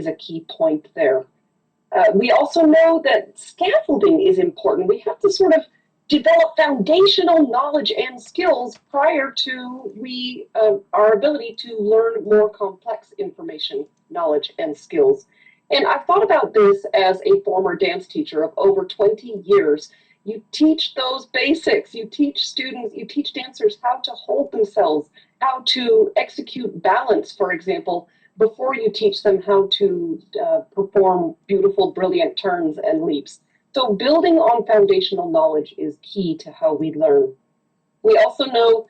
a key point there. We also know that scaffolding is important. We have to sort of develop foundational knowledge and skills prior to our ability to learn more complex information, knowledge, and skills. And I've thought about this as a former dance teacher of over 20 years. You teach those basics. You teach students, you teach dancers how to hold themselves, how to execute balance, for example, before you teach them how to perform beautiful, brilliant turns and leaps. So building on foundational knowledge is key to how we learn. We also know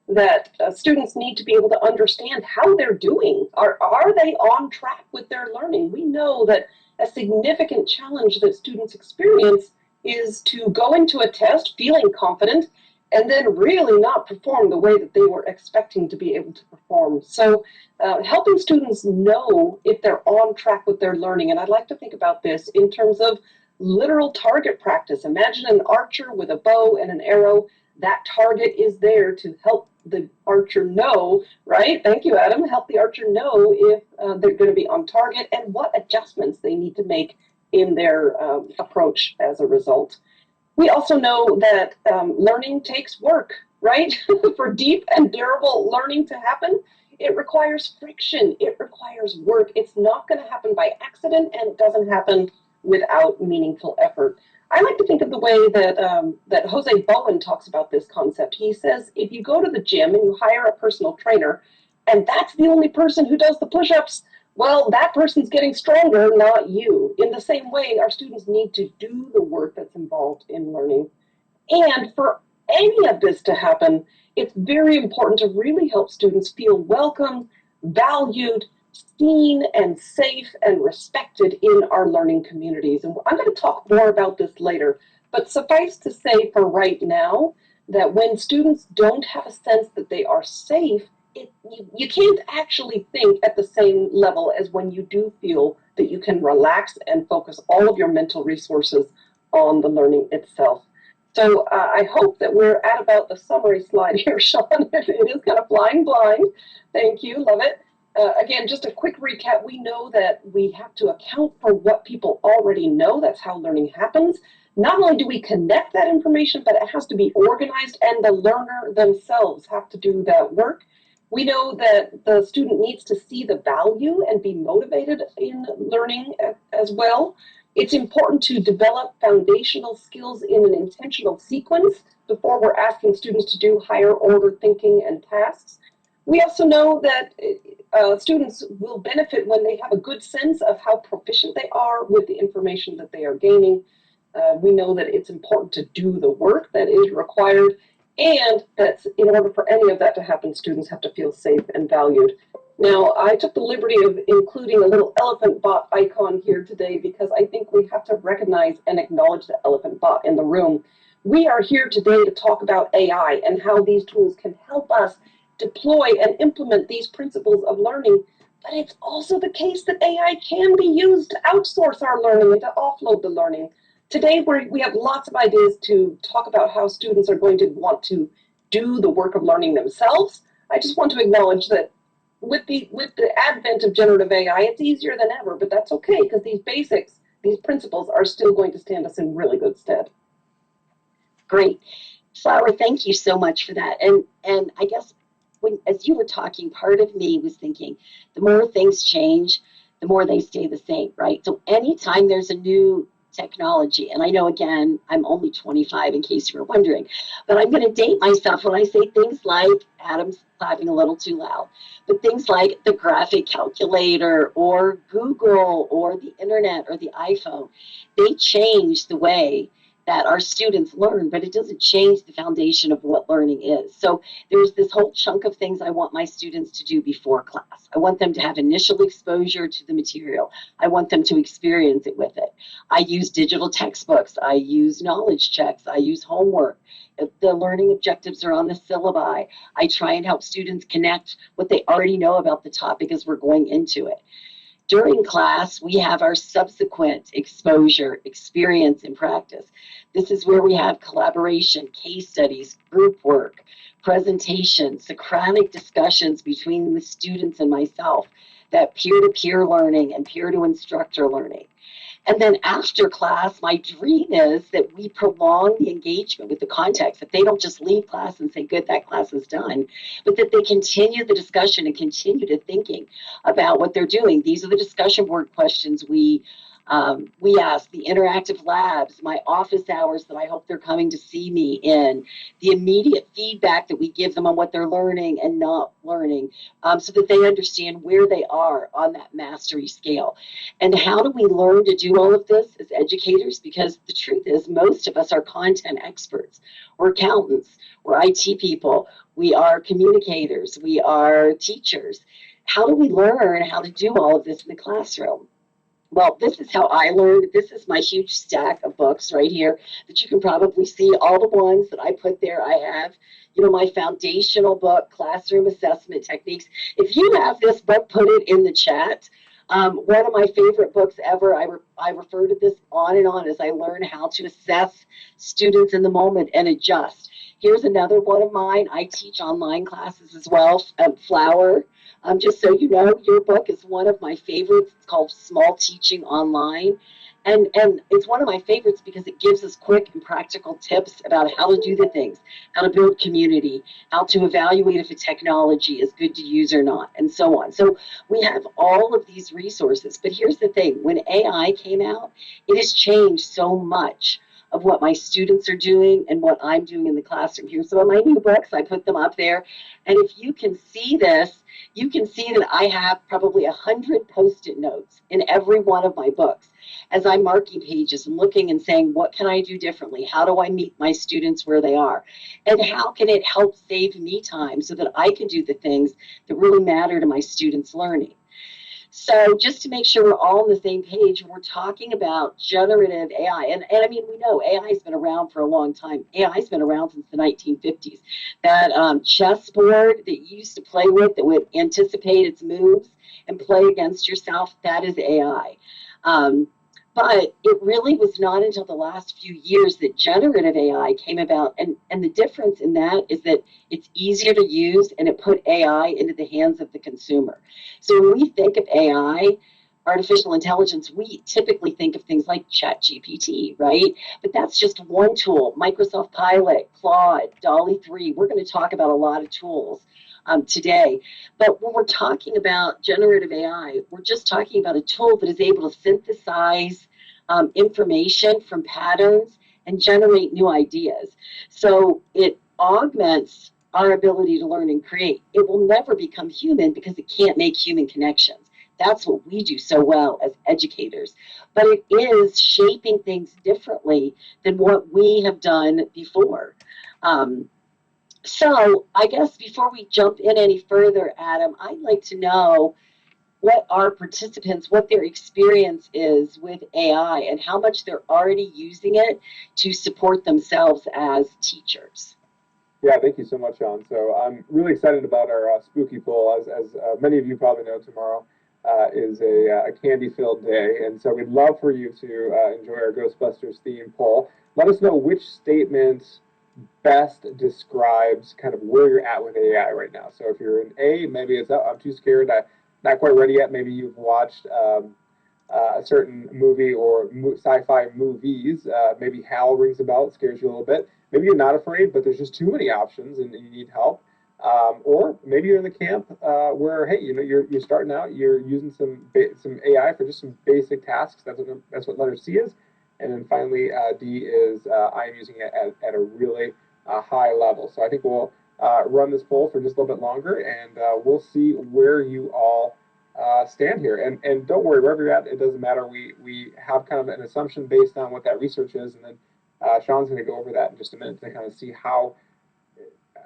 that students need to be able to understand how they're doing. Are they on track with their learning? We know that a significant challenge that students experience is to go into a test feeling confident and then really not perform the way that they were expecting to be able to perform. So helping students know if they're on track with their learning, and I'd like to think about this in terms of literal target practice. Imagine an archer with a bow and an arrow. That target is there to help the archer know, right? Thank you, Adam. Help the archer know if they're going to be on target and what adjustments they need to make in their approach as a result. We also know that learning takes work, right? For deep and durable learning to happen, it requires friction. It requires work. It's not going to happen by accident, and it doesn't happen without meaningful effort. I like to think of the way that Jose Bowen talks about this concept. He says, if you go to the gym and you hire a personal trainer, and that's the only person who does the push-ups, well, that person's getting stronger, not you. In the same way, our students need to do the work that's involved in learning. And for any of this to happen, it's very important to really help students feel welcome, valued, seen and safe and respected in our learning communities. And I'm going to talk more about this later, but suffice to say for right now that when students don't have a sense that they are safe, you can't actually think at the same level as when you do feel that you can relax and focus all of your mental resources on the learning itself. So I hope that we're at about the summary slide here, Sean. It is kind of flying blind. Thank you, love it. Again, just a quick recap. We know that we have to account for what people already know. That's how learning happens. Not only do we connect that information, but it has to be organized, and the learner themselves have to do that work. We know that the student needs to see the value and be motivated in learning as well. It's important to develop foundational skills in an intentional sequence before we're asking students to do higher order thinking and tasks. We also know that students will benefit when they have a good sense of how proficient they are with the information that they are gaining. We know that it's important to do the work that is required, and that in order for any of that to happen, students have to feel safe and valued. Now, I took the liberty of including a little elephant bot icon here today because I think we have to recognize and acknowledge the elephant bot in the room. We are here today to talk about AI and how these tools can help us deploy and implement these principles of learning, but it's also the case that AI can be used to outsource our learning and to offload the learning. Today, we have lots of ideas to talk about how students are going to want to do the work of learning themselves. I just want to acknowledge that with the advent of generative AI, it's easier than ever, but that's okay because these basics, these principles are still going to stand us in really good stead. Great. Flower, thank you so much for that. And I guess as you were talking, part of me was thinking, the more things change, the more they stay the same, right? So anytime there's a new technology, and I know, again, I'm only 25 in case you were wondering, but I'm going to date myself when I say things like, Adam's clapping a little too loud, but things like the graphic calculator or Google or the internet or the iPhone, they change the way that our students learn, but it doesn't change the foundation of what learning is. So there's this whole chunk of things I want my students to do before class. I want them to have initial exposure to the material. I want them to experience it with it. I use digital textbooks. I use knowledge checks. I use homework. If the learning objectives are on the syllabi, I try and help students connect what they already know about the topic as we're going into it. During class, we have our subsequent exposure, experience, and practice. This is where we have collaboration, case studies, group work, presentations, Socratic discussions between the students and myself. that peer-to-peer learning and peer-to-instructor learning. And then after class, my dream is that we prolong the engagement with the context, that they don't just leave class and say, good, that class is done, but that they continue the discussion and continue to thinking about what they're doing. These are the discussion board questions we ask, the interactive labs, my office hours that I hope they're coming to see me in, the immediate feedback that we give them on what they're learning and not learning, so that they understand where they are on that mastery scale. And how do we learn to do all of this as educators? Because the truth is, most of us are content experts. We're accountants, we're IT people, we are communicators, we are teachers. How do we learn how to do all of this in the classroom? Well, this is how I learned. This is my huge stack of books right here that you can probably see. All the ones that I put there, I have, my foundational book, Classroom Assessment Techniques. If you have this book, put it in the chat. One of my favorite books ever. I refer to this on and on as I learn how to assess students in the moment and adjust. Here's another one of mine. I teach online classes as well, Flower. Just so you know, your book is one of my favorites. It's called Small Teaching Online. And it's one of my favorites because it gives us quick and practical tips about how to do the things, how to build community, how to evaluate if a technology is good to use or not, and so on. So we have all of these resources. But here's the thing. When AI came out, it has changed so much of what my students are doing and what I'm doing in the classroom. Here's some of my new books. I put them up there. And if you can see this, you can see that I have probably 100 Post-it notes in every one of my books as I'm marking pages and looking and saying, what can I do differently? How do I meet my students where they are? And how can it help save me time so that I can do the things that really matter to my students' learning? So just to make sure we're all on the same page, we're talking about generative AI. And I mean, we know AI has been around for a long time. AI has been around since the 1950s. That chessboard that you used to play with that would anticipate its moves and play against yourself, that is AI. But it really was not until the last few years that generative AI came about. And the difference in that is that it's easier to use and it put AI into the hands of the consumer. So when we think of AI, artificial intelligence, we typically think of things like ChatGPT, right? But that's just one tool. Microsoft Pilot, Claude, DALL-E 3. We're going to talk about a lot of tools today. But when we're talking about generative AI, we're just talking about a tool that is able to synthesize information from patterns and generate new ideas. So it augments our ability to learn and create. It will never become human because it can't make human connections. That's what we do so well as educators. But it is shaping things differently than what we have done before. So I guess before we jump in any further, Adam, I'd like to know what our participants, what their experience is with AI and how much they're already using it to support themselves as teachers. Yeah, thank you so much, Sean. So I'm really excited about our spooky poll. As many of you probably know, tomorrow is a candy-filled day, and so we'd love for you to enjoy our Ghostbusters theme poll. Let us know which statement best describes kind of where you're at with AI right now. So if you're an A, maybe it's, oh, I'm too scared, not quite ready yet. Maybe you've watched a certain movie or sci-fi movies. Maybe HAL rings a bell, it scares you a little bit. Maybe you're not afraid, but there's just too many options and you need help. Or maybe you're in the camp where, hey, you're starting out, you're using some AI for just some basic tasks. That's what letter C is. And then finally, D is I'm using it at a really high level. So I think we'll run this poll for just a little bit longer, and we'll see where you all stand here. And don't worry, wherever you're at, it doesn't matter. We have kind of an assumption based on what that research is, and then Sean's going to go over that in just a minute to kind of see how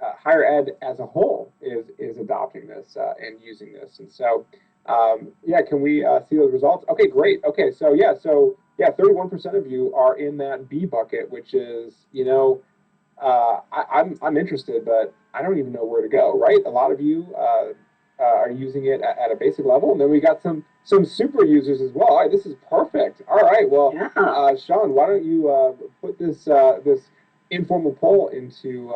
higher ed as a whole is adopting this and using this. And so, yeah, can we see those results? Okay, great. Okay, so yeah, 31% of you are in that B bucket, which is, I'm interested, but I don't even know where to go, right? A lot of you are using it at a basic level, and then we got some super users as well. All right, this is perfect. All right, well, yeah. Sean, why don't you put this this informal poll into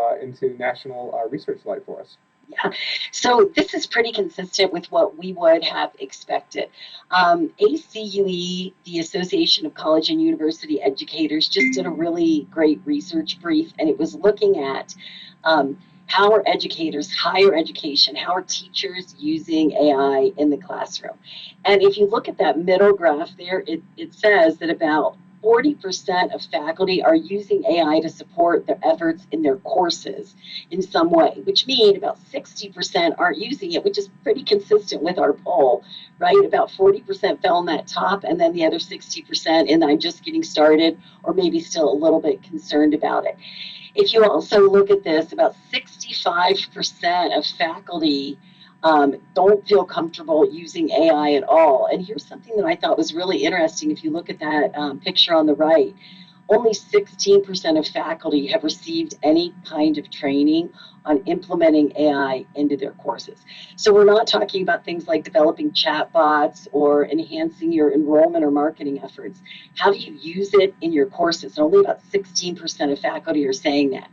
national research light for us? Yeah, so this is pretty consistent with what we would have expected. ACUE, the Association of College and University Educators, just did a really great research brief, and it was looking at how are educators, higher education, how are teachers using AI in the classroom? And if you look at that middle graph there, it says that about 40% of faculty are using AI to support their efforts in their courses in some way, which means about 60% aren't using it, which is pretty consistent with our poll, right? About 40% fell in that top, and then the other 60% in I'm just getting started, or maybe still a little bit concerned about it. If you also look at this, about 65% of faculty don't feel comfortable using AI at all. And here's something that I thought was really interesting. If you look at that picture on the right, only 16% of faculty have received any kind of training on implementing AI into their courses. So we're not talking about things like developing chatbots or enhancing your enrollment or marketing efforts. How do you use it in your courses? And only about 16% of faculty are saying that.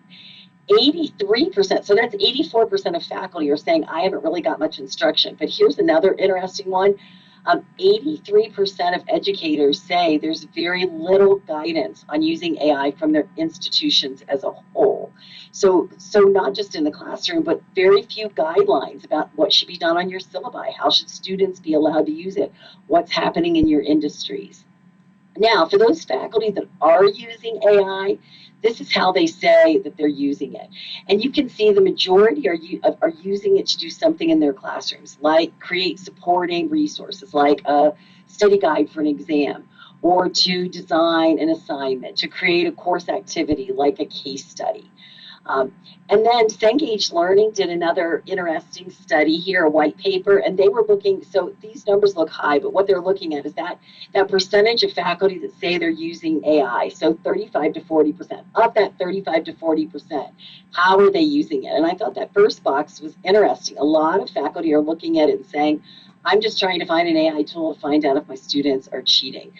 83%, so that's 84% of faculty are saying, I haven't really got much instruction. But here's another interesting one. 83% of educators say there's very little guidance on using AI from their institutions as a whole. So not just in the classroom, but very few guidelines about what should be done on your syllabi. How should students be allowed to use it? What's happening in your industries? Now, for those faculty that are using AI, this is how they say that they're using it. And you can see the majority are using it to do something in their classrooms, like create supporting resources, like a study guide for an exam, or to design an assignment, to create a course activity like a case study. And then Cengage Learning did another interesting study here, a white paper, and they were looking, so these numbers look high, but what they're looking at is that percentage of faculty that say they're using AI, so 35 to 40%. Of that 35 to 40%, how are they using it? And I thought that first box was interesting. A lot of faculty are looking at it and saying, I'm just trying to find an AI tool to find out if my students are cheating.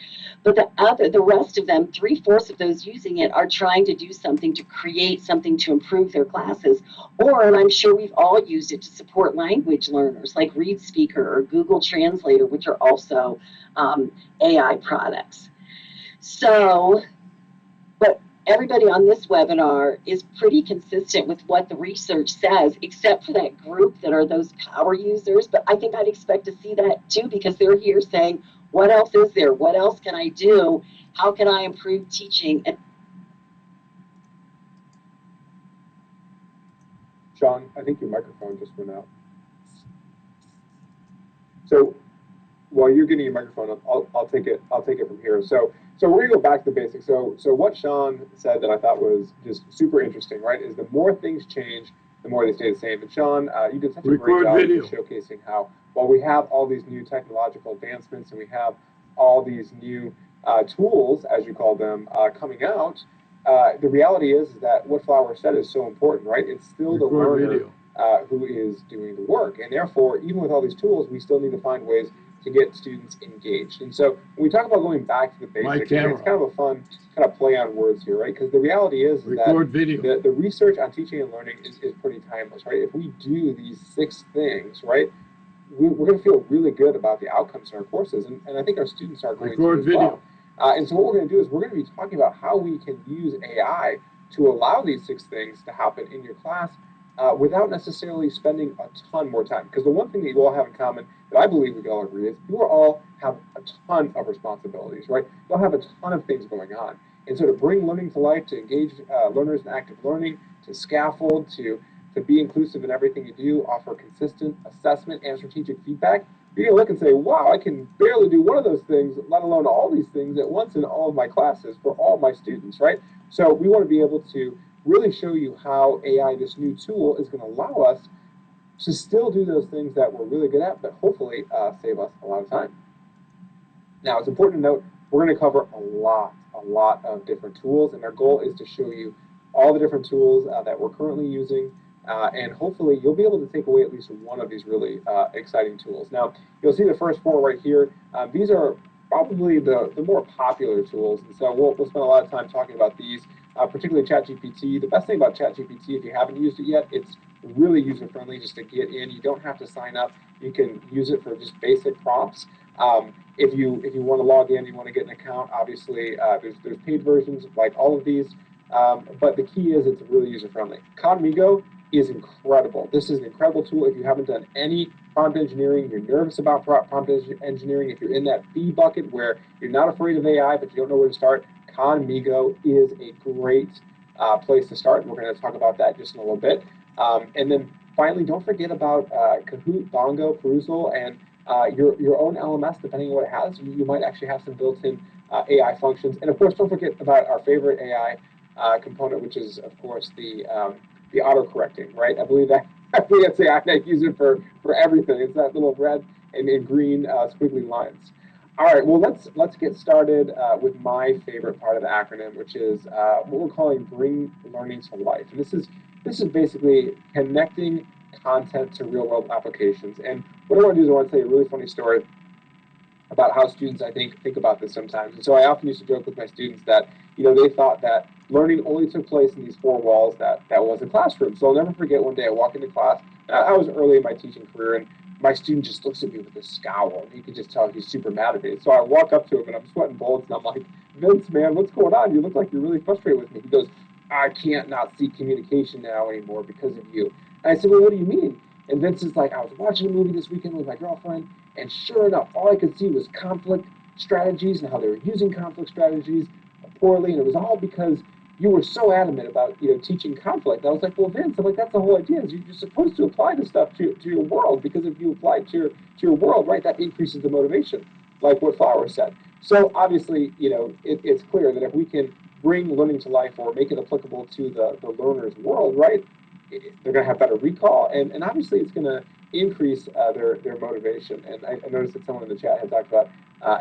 But the rest of them, 3/4 of those using it, are trying to do something to create something to improve their classes. Or, and I'm sure we've all used it to support language learners like ReadSpeaker or Google Translator, which are also AI products. So, but everybody on this webinar is pretty consistent with what the research says, except for that group that are those power users. But I think I'd expect to see that too, because they're here saying, what else is there? What else can I do? How can I improve teaching? And Sean, I think your microphone just went out. So while you're getting your microphone, I'll take it from here. So we're gonna go back to the basics. So what Sean said that I thought was just super interesting, right? Is the more things change, the more they stay the same. And Sean, you did such a great job of showcasing how while we have all these new technological advancements and we have all these new tools, as you call them, coming out, the reality is that what Flower said is so important, right? It's still the learner who is doing the work, and therefore, even with all these tools, we still need to find ways to get students engaged. And so when we talk about going back to the basics, it's kind of a fun kind of play on words here, right? Because the reality is that the research on teaching and learning is pretty timeless, right? If we do these 6 things, right, we're going to feel really good about the outcomes in our courses, and I think our students are going to as well. And so what we're going to do is we're going to be talking about how we can use AI to allow these 6 things to happen in your class without necessarily spending a ton more time. Because the one thing that you all have in common that I believe we can all agree is you all have a ton of responsibilities, right? You all have a ton of things going on. And so to bring learning to life, to engage learners in active learning, to scaffold, to be inclusive in everything you do, offer consistent assessment and strategic feedback, you're going to look and say, wow, I can barely do one of those things, let alone all these things at once in all of my classes for all my students, right? So we want to be able to really show you how AI, this new tool, is going to allow us to still do those things that we're really good at, but hopefully save us a lot of time. Now, it's important to note, we're going to cover a lot of different tools, and our goal is to show you all the different tools that we're currently using, and hopefully you'll be able to take away at least one of these really exciting tools. Now, you'll see the first 4 right here. These are probably the more popular tools, and so we'll spend a lot of time talking about these. particularly ChatGPT. The best thing about ChatGPT, if you haven't used it yet, it's really user-friendly just to get in. You don't have to sign up. You can use it for just basic prompts. If you want to log in, you want to get an account, obviously there's paid versions like all of these. But the key is it's really user-friendly. Conmigo is incredible. This is an incredible tool. If you haven't done any prompt engineering, you're nervous about prompt engineering, if you're in that B bucket where you're not afraid of AI, but you don't know where to start, Conmigo is a great place to start. And we're going to talk about that just in a little bit. And then finally, don't forget about Kahoot, Bongo, Perusal, and your own LMS, depending on what it has. You might actually have some built-in AI functions. And of course, don't forget about our favorite AI component, which is, of course, the auto-correcting, right? I believe that's AI. I use it for everything. It's that little red and green squiggly lines. All right, well, let's get started with my favorite part of the acronym, which is what we're calling Bring Learning to Life. And this is basically connecting content to real-world applications. And what I want to do is I want to tell you a really funny story about how students, I think about this sometimes. And so I often used to joke with my students that, they thought that learning only took place in these four walls that was a classroom. So I'll never forget one day I walk into class. I was early in my teaching career, and my student just looks at me with a scowl. And you can just tell he's super mad at me. So I walk up to him, and I'm sweating bullets, and I'm like, Vince, man, what's going on? You look like you're really frustrated with me. He goes, I can't not see communication now anymore because of you. And I said, well, what do you mean? And Vince is like, I was watching a movie this weekend with my girlfriend, and sure enough, all I could see was conflict strategies and how they were using conflict strategies poorly, and it was all because you were so adamant about teaching conflict. I was like, well, Vince, I'm like, that's the whole idea. Is you're supposed to apply this stuff to your world, because if you apply it to your world, right, that increases the motivation, like what Flower said. So obviously, it's clear that if we can bring learning to life or make it applicable to the learner's world, right, they're going to have better recall, and obviously it's going to increase their motivation. And I noticed that someone in the chat had talked about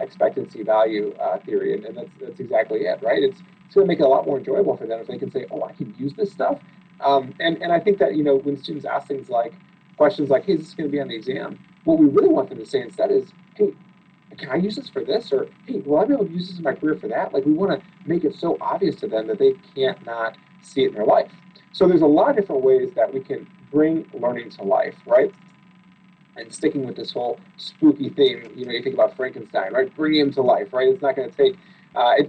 expectancy value theory, and that's exactly it, right? It's going to make it a lot more enjoyable for them if they can say, oh, I can use this stuff. And I think that, when students ask things like, questions like, hey, is this going to be on the exam? What we really want them to say instead is, hey, can I use this for this? Or, hey, will I be able to use this in my career for that? Like, we want to make it so obvious to them that they can't not see it in their life. So there's a lot of different ways that we can bring learning to life, right? And sticking with this whole spooky theme, you think about Frankenstein, right? Bring him to life, right? It's not going to take,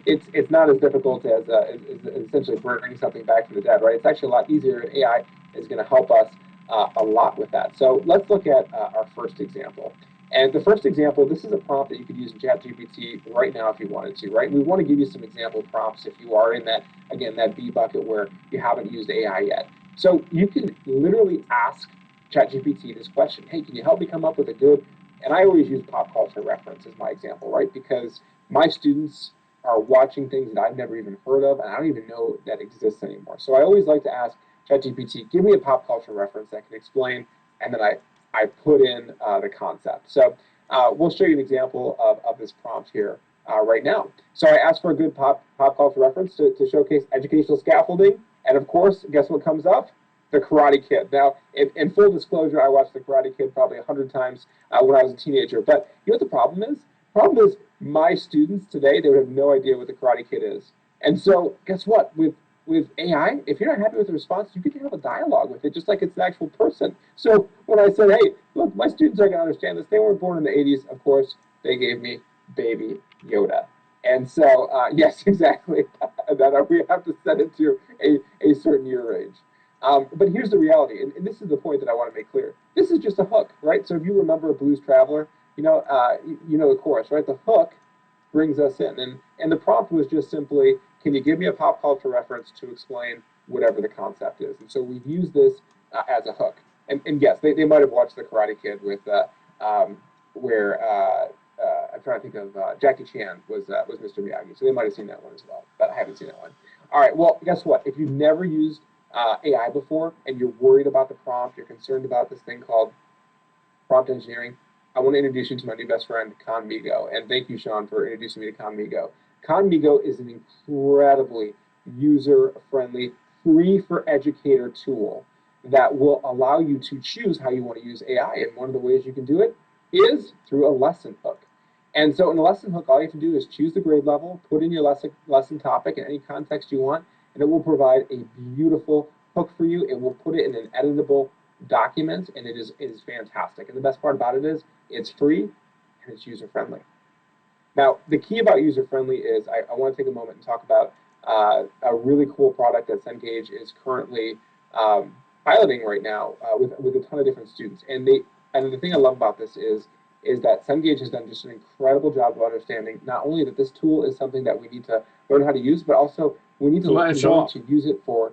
it's not as difficult as essentially bringing something back from the dead, right? It's actually a lot easier. AI is going to help us a lot with that. So let's look at our first example. And the first example, this is a prompt that you could use in ChatGPT right now if you wanted to, right? We want to give you some example prompts if you are in that, again, that B bucket where you haven't used AI yet. So you can literally ask ChatGPT this question, hey, can you help me come up with a good, and I always use pop culture reference as my example, right? Because my students are watching things that I've never even heard of, and I don't even know that exists anymore. So I always like to ask ChatGPT, give me a pop culture reference that can explain, and then I put in the concept. So we'll show you an example of this prompt here right now. So I asked for a good pop culture reference to showcase educational scaffolding, and of course, guess what comes up? The Karate Kid. Now, in full disclosure, I watched The Karate Kid probably 100 times when I was a teenager. But you know what the problem is? The problem is my students today, they would have no idea what The Karate Kid is. And so guess what? With AI, if you're not happy with the response, you get to have a dialogue with it, just like it's an actual person. So when I said, hey, look, my students are going to understand this. They weren't born in the 80s. Of course, they gave me Baby Yoda. And so, yes, exactly. That we have to set it to a certain year range. But here's the reality, and this is the point that I want to make clear. This is just a hook, right? So if you remember Blues Traveler, you know the chorus, right? The hook brings us in, and the prompt was just simply, can you give me a pop culture reference to explain whatever the concept is? And so we've used this as a hook. And yes, they might have watched The Karate Kid with where I'm trying to think of Jackie Chan was Mr. Miyagi, so they might have seen that one as well, but I haven't seen that one. All right, well, guess what? If you've never used AI before and you're worried about the prompt, you're concerned about this thing called prompt engineering, I want to introduce you to my new best friend, Conmigo. And thank you, Sean, for introducing me to Conmigo. Conmigo is an incredibly user-friendly, free for educator tool that will allow you to choose how you want to use AI. And one of the ways you can do it is through a lesson hook. And so in a lesson hook, all you have to do is choose the grade level, put in your lesson topic in any context you want, and it will provide a beautiful hook for you. It will put it in an editable document, and it is fantastic. And the best part about it is it's free and it's user-friendly. Now, the key about user-friendly is I want to take a moment and talk about a really cool product that Cengage is currently piloting right now with a ton of different students. And the thing I love about this is that Cengage has done just an incredible job of understanding not only that this tool is something that we need to learn how to use, but also we need to learn to use it for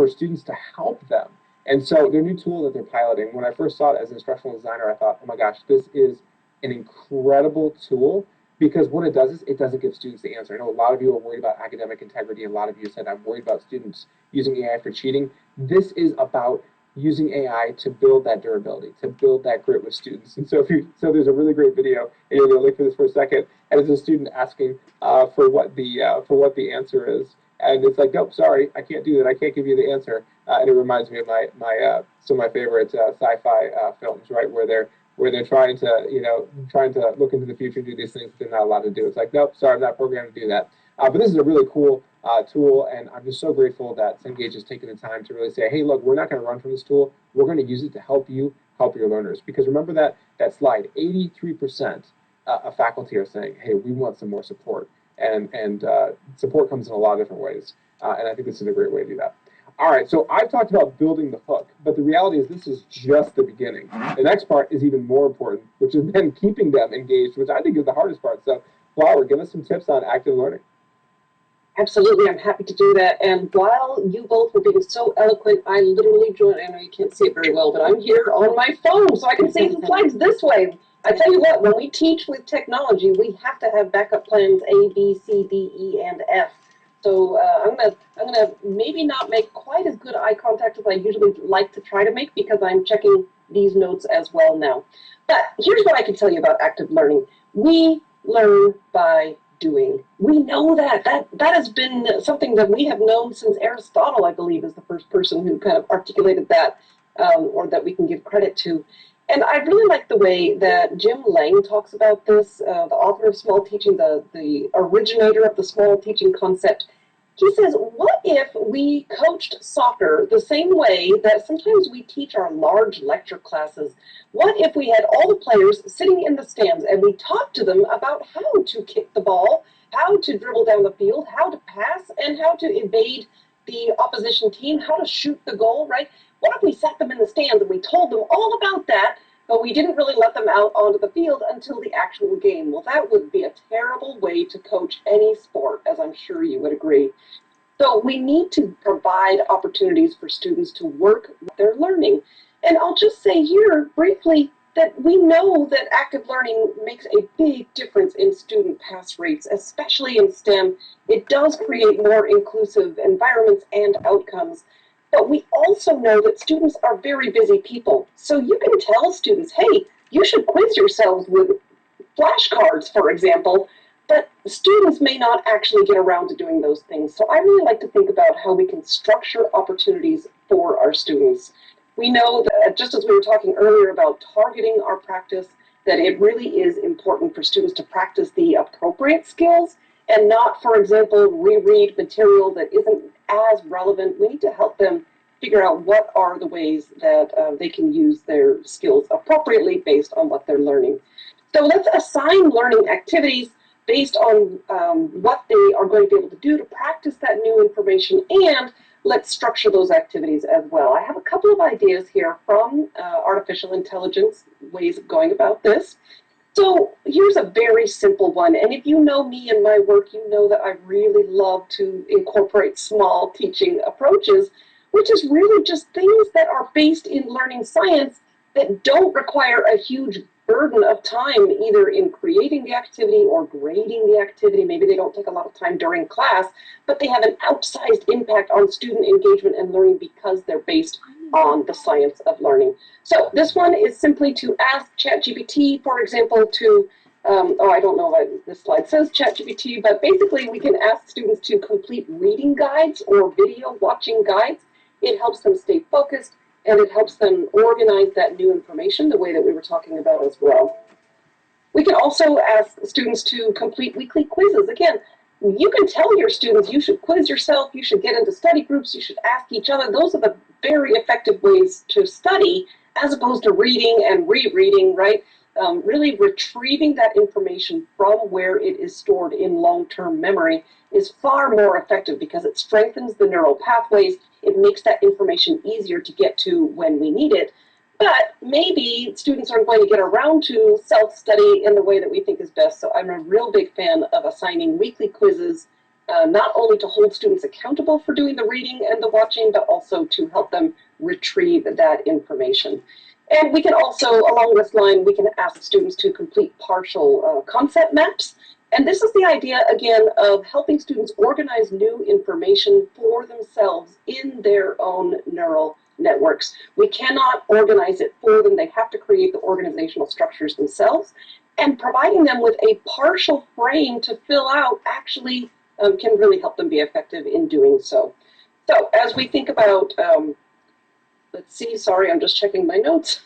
students to help them. And so their new tool that they're piloting, when I first saw it as an instructional designer, I thought, oh my gosh, this is an incredible tool, because what it does is it doesn't give students the answer. I know a lot of you are worried about academic integrity. A lot of you said, I'm worried about students using AI for cheating. This is about using AI to build that durability, to build that grit with students. And so there's a really great video, and you're going to link for this for a second, and it's a student asking for what the answer is. And it's like, nope, sorry, I can't do that. I can't give you the answer. And it reminds me of some of my favorite sci-fi films, right, where they're trying to look into the future and do these things that they're not allowed to do. It's like, nope, sorry, I'm not programmed to do that. But this is a really cool tool, and I'm just so grateful that Cengage has taken the time to really say, hey, look, we're not going to run from this tool. We're going to use it to help you help your learners. Because remember that slide, 83% of faculty are saying, hey, we want some more support. And support comes in a lot of different ways. And I think this is a great way to do that. All right, so I've talked about building the hook, but the reality is this is just the beginning. The next part is even more important, which is then keeping them engaged, which I think is the hardest part. So, Flower, give us some tips on active learning. Absolutely, I'm happy to do that. And while you both were being so eloquent, I literally joined. I know you can't see it very well, but I'm here on my phone, so I can see the slides this way. I tell you what, when we teach with technology, we have to have backup plans A, B, C, D, E, and F. So I'm gonna maybe not make quite as good eye contact as I usually like to try to make, because I'm checking these notes as well now. But here's what I can tell you about active learning. We learn by doing. We know that has been something that we have known since Aristotle, I believe, is the first person who kind of articulated that, or that we can give credit to. And I really like the way that Jim Lang talks about this, the author of Small Teaching, the originator of the small teaching concept. He says, what if we coached soccer the same way that sometimes we teach our large lecture classes? What if we had all the players sitting in the stands and we talked to them about how to kick the ball, how to dribble down the field, how to pass, and how to evade the opposition team, how to shoot the goal, right? What if we sat them in the stands and we told them all about that, but we didn't really let them out onto the field until the actual game? Well, that would be a terrible way to coach any sport, as I'm sure you would agree. So we need to provide opportunities for students to work with their learning. And I'll just say here briefly that we know that active learning makes a big difference in student pass rates, especially in STEM. It does create more inclusive environments and outcomes. But we also know that students are very busy people. So you can tell students, hey, you should quiz yourselves with flashcards, for example, but students may not actually get around to doing those things. So I really like to think about how we can structure opportunities for our students. We know that, just as we were talking earlier about targeting our practice, that it really is important for students to practice the appropriate skills and not, for example, reread material that isn't as relevant. We need to help them figure out what are the ways that they can use their skills appropriately based on what they're learning. So let's assign learning activities based on what they are going to be able to do to practice that new information, and let's structure those activities as well. I have a couple of ideas here from artificial intelligence, ways of going about this. So here's a very simple one, and if you know me and my work, you know that I really love to incorporate small teaching approaches, which is really just things that are based in learning science that don't require a huge burden of time either in creating the activity or grading the activity. Maybe they don't take a lot of time during class, but they have an outsized impact on student engagement and learning because they're based on the science of learning. So this one is simply to ask ChatGPT, for example, to, I don't know what this slide says ChatGPT, but basically we can ask students to complete reading guides or video watching guides. It helps them stay focused, and it helps them organize that new information the way that we were talking about as well. We can also ask students to complete weekly quizzes. Again, You can tell your students you should quiz yourself, you should get into study groups, you should ask each other. Those are the very effective ways to study as opposed to reading and rereading, right? Really retrieving that information from where it is stored in long-term memory is far more effective because it strengthens the neural pathways. It makes that information easier to get to when we need it. But maybe students aren't going to get around to self-study in the way that we think is best. So I'm a real big fan of assigning weekly quizzes, not only to hold students accountable for doing the reading and the watching, but also to help them retrieve that information. And we can also, along this line, we can ask students to complete partial concept maps. And this is the idea, again, of helping students organize new information for themselves in their own neural networks. We cannot organize it for them. They have to create the organizational structures themselves. And providing them with a partial frame to fill out actually can really help them be effective in doing so. So as we think about let's see, sorry, I'm just checking my notes.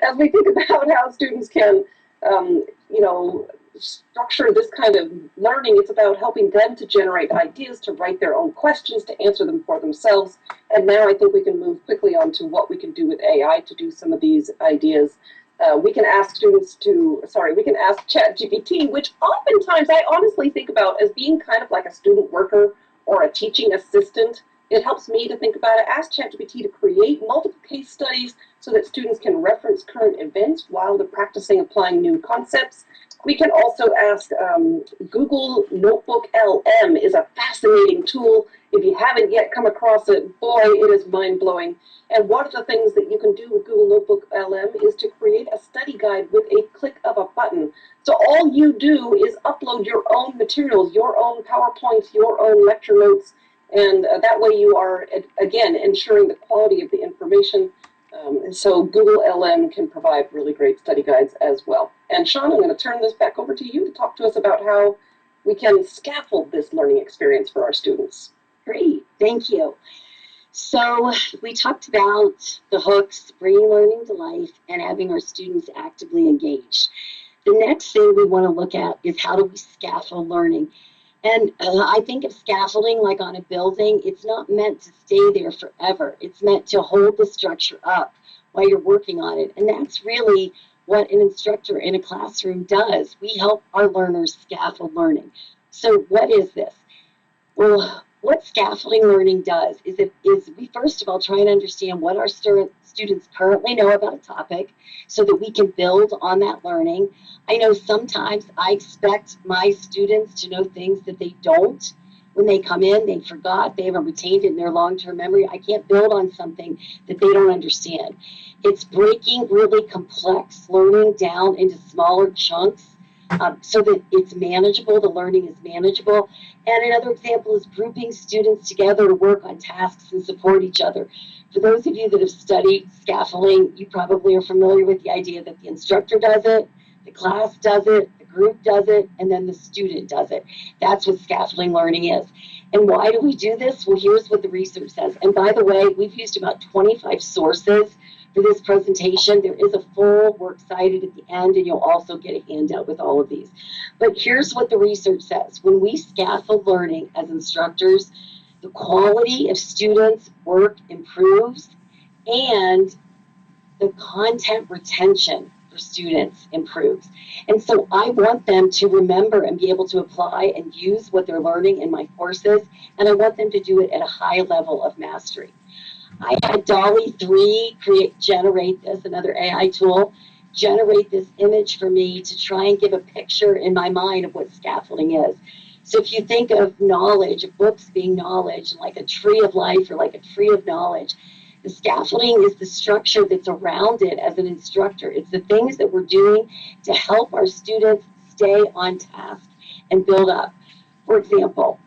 As we think about how students can, you know, structure this kind of learning, it's about helping them to generate ideas, to write their own questions, to answer them for themselves. And now I think we can move quickly on to what we can do with AI to do some of these ideas. We can ask students to, we can ask ChatGPT, which oftentimes I honestly think about as being kind of like a student worker or a teaching assistant. It helps me to think about it. Ask ChatGPT to create multiple case studies so that students can reference current events while they're practicing applying new concepts. We can also ask Google Notebook LM is a fascinating tool. If you haven't yet come across it, boy, it is mind-blowing. And one of the things that you can do with Google Notebook LM is to create a study guide with a click of a button. So all you do is upload your own materials, your own PowerPoints, your own lecture notes, and that way you are, again, ensuring the quality of the information. So Google LM can provide really great study guides as well. And Sean, I'm going to turn this back over to you to talk to us about how we can scaffold this learning experience for our students. Great, thank you. So we talked about the hooks, bringing learning to life, and having our students actively engaged. The next thing we want to look at is how do we scaffold learning? And I think of scaffolding like on a building. It's not meant to stay there forever. It's meant to hold the structure up while you're working on it. And that's really what an instructor in a classroom does. We help our learners scaffold learning. So what is this? Well, what scaffolding learning does is we first of all try and understand what our students currently know about a topic so that we can build on that learning. I know sometimes I expect my students to know things that they don't. When they come in, they forgot, they haven't retained it in their long-term memory. I can't build on something that they don't understand. It's breaking really complex learning down into smaller chunks so that it's manageable, the learning is manageable. And another example is grouping students together to work on tasks and support each other. For those of you that have studied scaffolding, you probably are familiar with the idea that the instructor does it, the class does it, the group does it, and then the student does it. That's what scaffolding learning is. And why do we do this? Well, here's what the research says. And by the way, we've used about 25 sources for this presentation. There is a full works cited at the end, and you'll also get a handout with all of these. But here's what the research says. When we scaffold learning as instructors, the quality of students' work improves, and the content retention for students improves. And so I want them to remember and be able to apply and use what they're learning in my courses, and I want them to do it at a high level of mastery. I had Dolly 3 generate this, another AI tool, generate this image for me to try and give a picture in my mind of what scaffolding is. So if you think of knowledge, of books being knowledge, like a tree of life or like a tree of knowledge, the scaffolding is the structure that's around it as an instructor. It's the things that we're doing to help our students stay on task and build up. For example,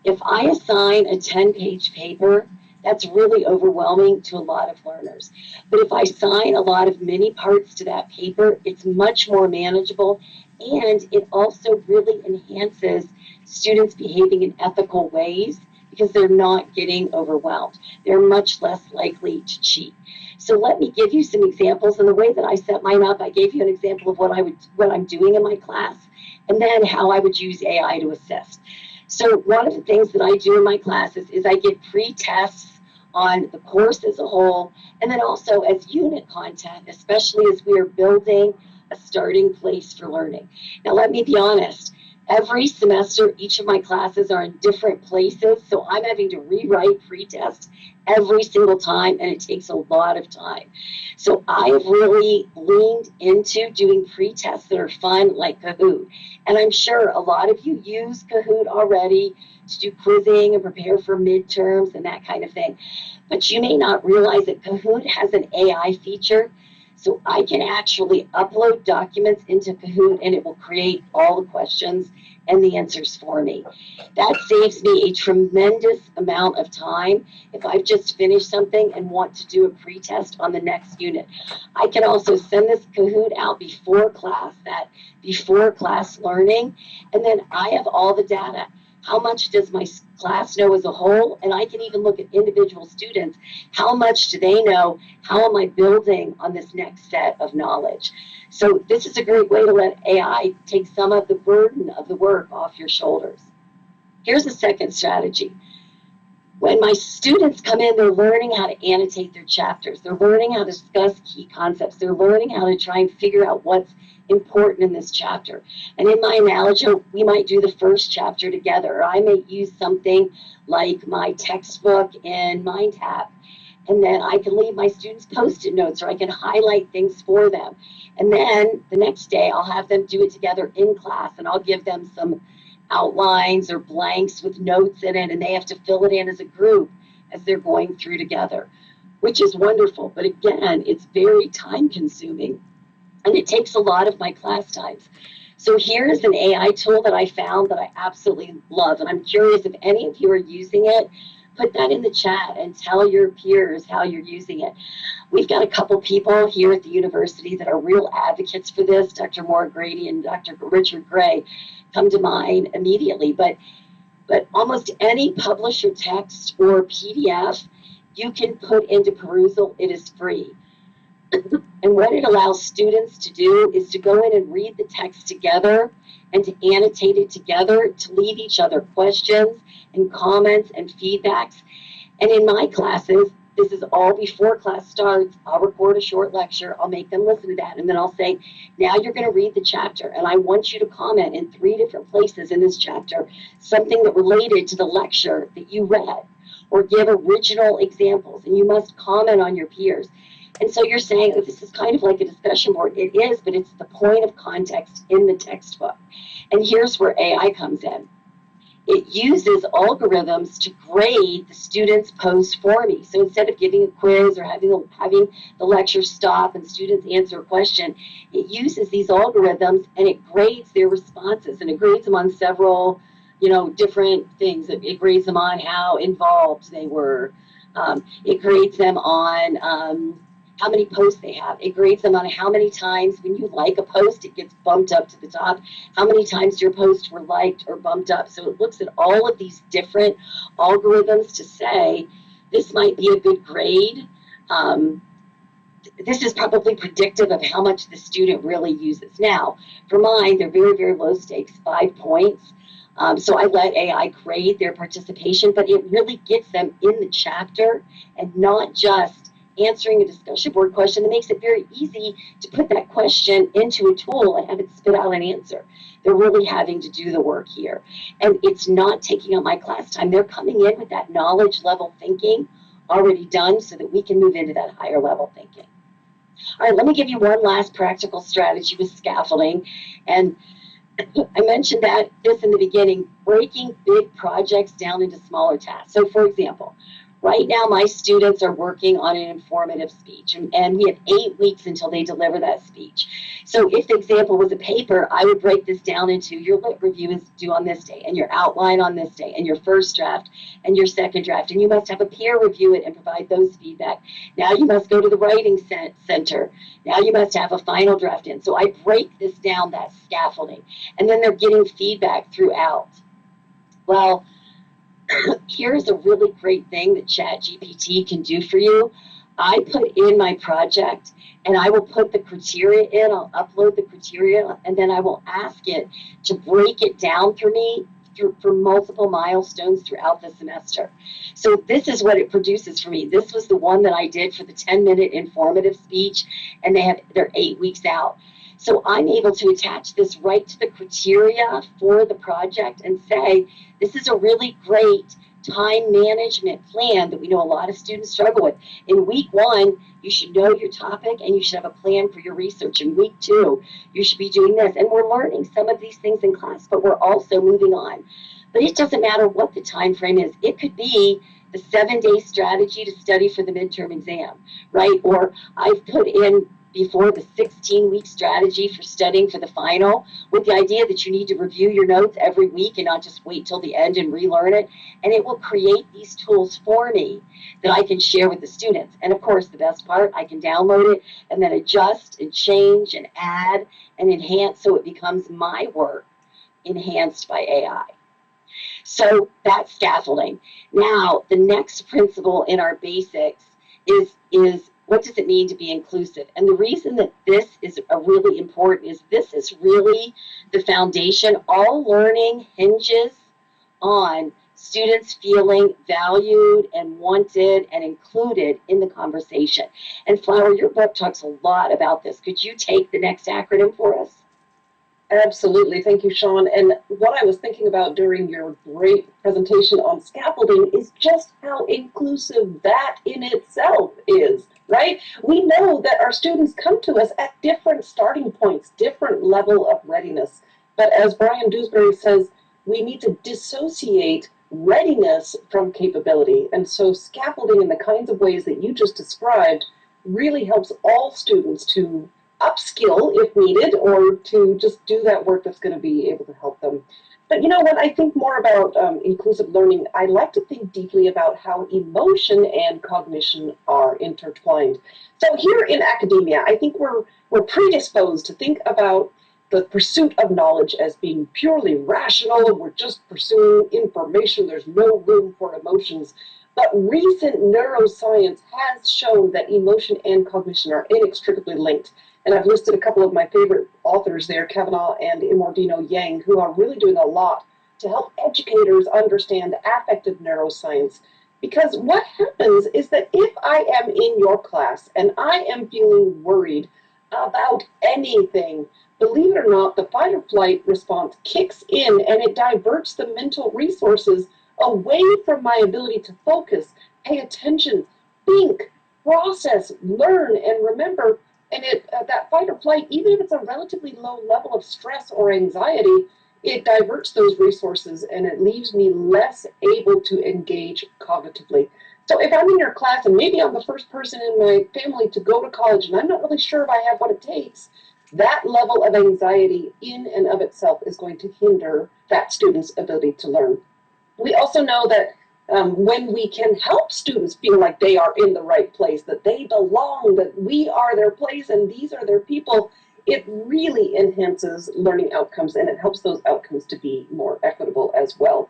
if I assign a 10-page paper, that's really overwhelming to a lot of learners. But if I assign a lot of mini parts to that paper, it's much more manageable, and it also really enhances students behaving in ethical ways because they're not getting overwhelmed. They're much less likely to cheat. So let me give you some examples. And the way that I set mine up, I gave you an example of what I'm doing in my class, and then how I would use AI to assist. So one of the things that I do in my classes is I give pre-tests on the course as a whole, and then also as unit content, especially as we are building a starting place for learning. Now, let me be honest. Every semester, each of my classes are in different places, so I'm having to rewrite pre-tests every single time, and it takes a lot of time. So I've really leaned into doing pre-tests that are fun, like Kahoot. And I'm sure a lot of you use Kahoot already to do quizzing and prepare for midterms and that kind of thing. But you may not realize that Kahoot has an AI feature. So I can actually upload documents into Kahoot and it will create all the questions and the answers for me. That saves me a tremendous amount of time if I've just finished something and want to do a pre-test on the next unit. I can also send this Kahoot out before class, that before class learning, and then I have all the data. How much does my class know as a whole? And I can even look at individual students. How much do they know? How am I building on this next set of knowledge? So this is a great way to let AI take some of the burden of the work off your shoulders. Here's a second strategy. When my students come in, they're learning how to annotate their chapters. They're learning how to discuss key concepts. They're learning how to try and figure out what's important in this chapter. And in my analogy, we might do the first chapter together. Or I may use something like my textbook in MindTap. And then I can leave my students Post-it notes, or I can highlight things for them. And then the next day, I'll have them do it together in class, and I'll give them some outlines or blanks with notes in it, and they have to fill it in as a group as they're going through together, which is wonderful. But again, it's very time consuming, and it takes a lot of my class times. So here's an AI tool that I found that I absolutely love, and I'm curious if any of you are using it. Put that in the chat and tell your peers how you're using it. We've got a couple people here at the university that are real advocates for this. Dr. Maura Grady and Dr. Richard Gray come to mind immediately. But almost any publisher text or PDF you can put into perusal. It is free. And what it allows students to do is to go in and read the text together and to annotate it together, to leave each other questions and comments and feedbacks. And in my classes, this is all before class starts. I'll record a short lecture. I'll make them listen to that. And then I'll say, now you're going to read the chapter. And I want you to comment in 3 different places in this chapter, something that related to the lecture that you read, or give original examples. And you must comment on your peers. And so you're saying, oh, this is kind of like a discussion board. It is, but it's the point of context in the textbook. And here's where AI comes in. It uses algorithms to grade the students' posts for me. So instead of giving a quiz or having the lecture stop and students answer a question, it uses these algorithms and it grades their responses. And it grades them on several, different things. It grades them on how involved they were. It grades them on how many posts they have. It grades them on how many times when you like a post, it gets bumped up to the top. How many times your posts were liked or bumped up. So it looks at all of these different algorithms to say, this might be a good grade. This is probably predictive of how much the student really uses. Now, for mine, they're very, very low stakes, 5 points. So I let AI grade their participation, but it really gets them in the chapter and not just answering a discussion board question. It makes it very easy to put that question into a tool and have it spit out an answer. They're really having to do the work here. And it's not taking up my class time. They're coming in with that knowledge level thinking already done so that we can move into that higher level thinking. All right, let me give you one last practical strategy with scaffolding. And I mentioned this in the beginning, breaking big projects down into smaller tasks. So for example, right now, my students are working on an informative speech, and we have 8 weeks until they deliver that speech. So if the example was a paper, I would break this down into your lit review is due on this day, and your outline on this day, and your first draft, and your second draft. And you must have a peer review it and provide those feedback. Now you must go to the writing center. Now you must have a final draft in. So I break this down, that scaffolding, and then they're getting feedback throughout. Well, here's a really great thing that ChatGPT can do for you. I put in my project and I will put the criteria in. I'll upload the criteria and then I will ask it to break it down for me for multiple milestones throughout the semester. So this is what it produces for me. This was the one that I did for the 10-minute informative speech, and they're 8 weeks out. So I'm able to attach this right to the criteria for the project and say, this is a really great time management plan that we know a lot of students struggle with. In week 1, you should know your topic and you should have a plan for your research. In week 2, you should be doing this. And we're learning some of these things in class, but we're also moving on. But it doesn't matter what the time frame is. It could be the 7-day strategy to study for the midterm exam, right? Or I've put in before the 16-week strategy for studying for the final, with the idea that you need to review your notes every week and not just wait till the end and relearn it. And it will create these tools for me that I can share with the students. And of course, the best part, I can download it and then adjust and change and add and enhance so it becomes my work enhanced by AI. So that's scaffolding. Now, the next principle in our basics is what does it mean to be inclusive? And the reason that this is really important is this is really the foundation. All learning hinges on students feeling valued and wanted and included in the conversation. And Flower, your book talks a lot about this. Could you take the next acronym for us? Absolutely. Thank you, Sean. And what I was thinking about during your great presentation on scaffolding is just how inclusive that in itself is, right? We know that our students come to us at different starting points, different level of readiness. But as Brian Dewsbury says, we need to dissociate readiness from capability. And so scaffolding in the kinds of ways that you just described really helps all students to upskill if needed, or to just do that work that's going to be able to help them. But you know, when I think more about inclusive learning, I like to think deeply about how emotion and cognition are intertwined. So here in academia, I think we're predisposed to think about the pursuit of knowledge as being purely rational. We're just pursuing information. There's no room for emotions. But recent neuroscience has shown that emotion and cognition are inextricably linked. And I've listed a couple of my favorite authors there, Kavanaugh and Imordino Yang, who are really doing a lot to help educators understand affective neuroscience. Because what happens is that if I am in your class and I am feeling worried about anything, believe it or not, the fight or flight response kicks in and it diverts the mental resources away from my ability to focus, pay attention, think, process, learn, and remember. And that fight or flight, even if it's a relatively low level of stress or anxiety, it diverts those resources and it leaves me less able to engage cognitively. So if I'm in your class and maybe I'm the first person in my family to go to college and I'm not really sure if I have what it takes, that level of anxiety in and of itself is going to hinder that student's ability to learn. We also know that when we can help students feel like they are in the right place, that they belong, that we are their place and these are their people, it really enhances learning outcomes and it helps those outcomes to be more equitable as well.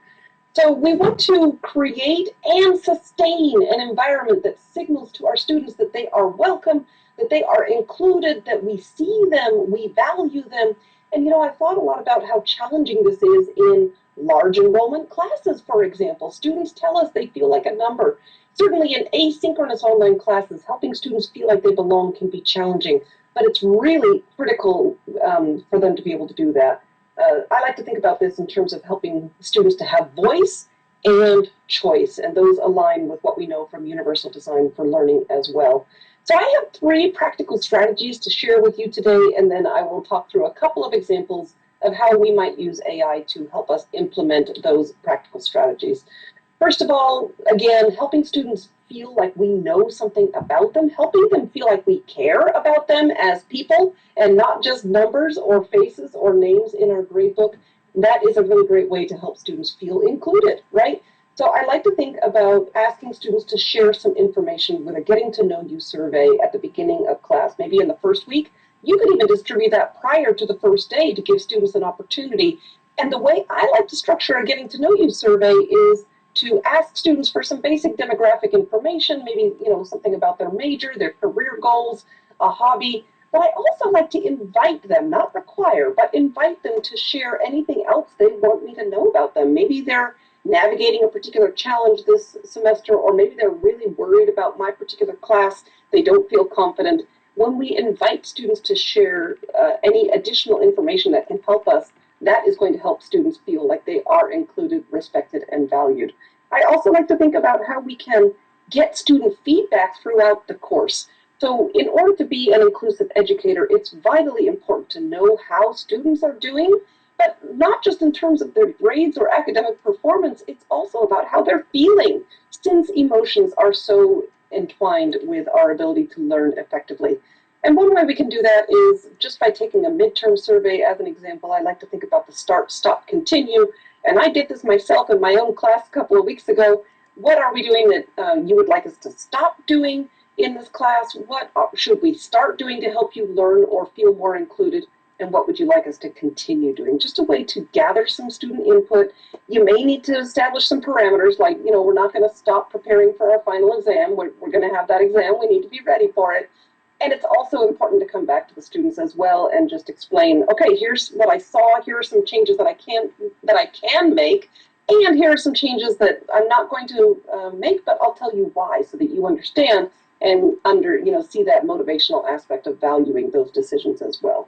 So we want to create and sustain an environment that signals to our students that they are welcome, that they are included, that we see them, we value them. And you know, I've thought a lot about how challenging this is in large enrollment classes, for example. Students tell us they feel like a number. Certainly in asynchronous online classes, helping students feel like they belong can be challenging, but it's really critical for them to be able to do that. I like to think about this in terms of helping students to have voice and choice, and those align with what we know from universal design for learning as well. So I have 3 practical strategies to share with you today, and then I will talk through a couple of examples of how we might use AI to help us implement those practical strategies. First of all, again, helping students feel like we know something about them, helping them feel like we care about them as people and not just numbers or faces or names in our grade book. That is a really great way to help students feel included, right? So I like to think about asking students to share some information with a getting to know you survey at the beginning of class, maybe in the first week. You could even distribute that prior to the first day to give students an opportunity. And the way I like to structure a getting to know you survey is to ask students for some basic demographic information, maybe something about their major, their career goals, a hobby. But I also like to invite them, not require, but invite them to share anything else they want me to know about them. Maybe they're navigating a particular challenge this semester, or maybe they're really worried about my particular class. They don't feel confident. When we invite students to share any additional information that can help us, that is going to help students feel like they are included, respected, and valued. I also like to think about how we can get student feedback throughout the course. So in order to be an inclusive educator, it's vitally important to know how students are doing, but not just in terms of their grades or academic performance, it's also about how they're feeling, since emotions are so entwined with our ability to learn effectively. And one way we can do that is just by taking a midterm survey as an example. I like to think about the start, stop, continue. And I did this myself in my own class a couple of weeks ago. What are we doing that you would like us to stop doing in this class? What should we start doing to help you learn or feel more included? And what would you like us to continue doing? Just a way to gather some student input. You may need to establish some parameters like, we're not going to stop preparing for our final exam. We're going to have that exam. We need to be ready for it. And it's also important to come back to the students as well and just explain, okay, here's what I saw, here are some changes that I can make, and here are some changes that I'm not going to make, but I'll tell you why so that you understand and see that motivational aspect of valuing those decisions as well.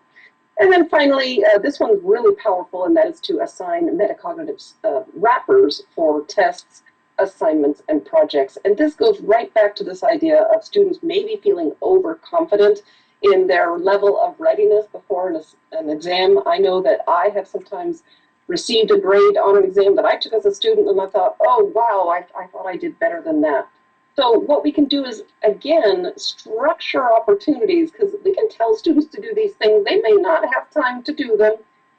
And then finally, this one's really powerful, and that is to assign metacognitive wrappers for tests, assignments, and projects. And this goes right back to this idea of students maybe feeling overconfident in their level of readiness before an exam. I know that I have sometimes received a grade on an exam that I took as a student, and I thought, oh, wow, I thought I did better than that. So what we can do is, again, structure opportunities, because we can tell students to do these things. They may not have time to do them.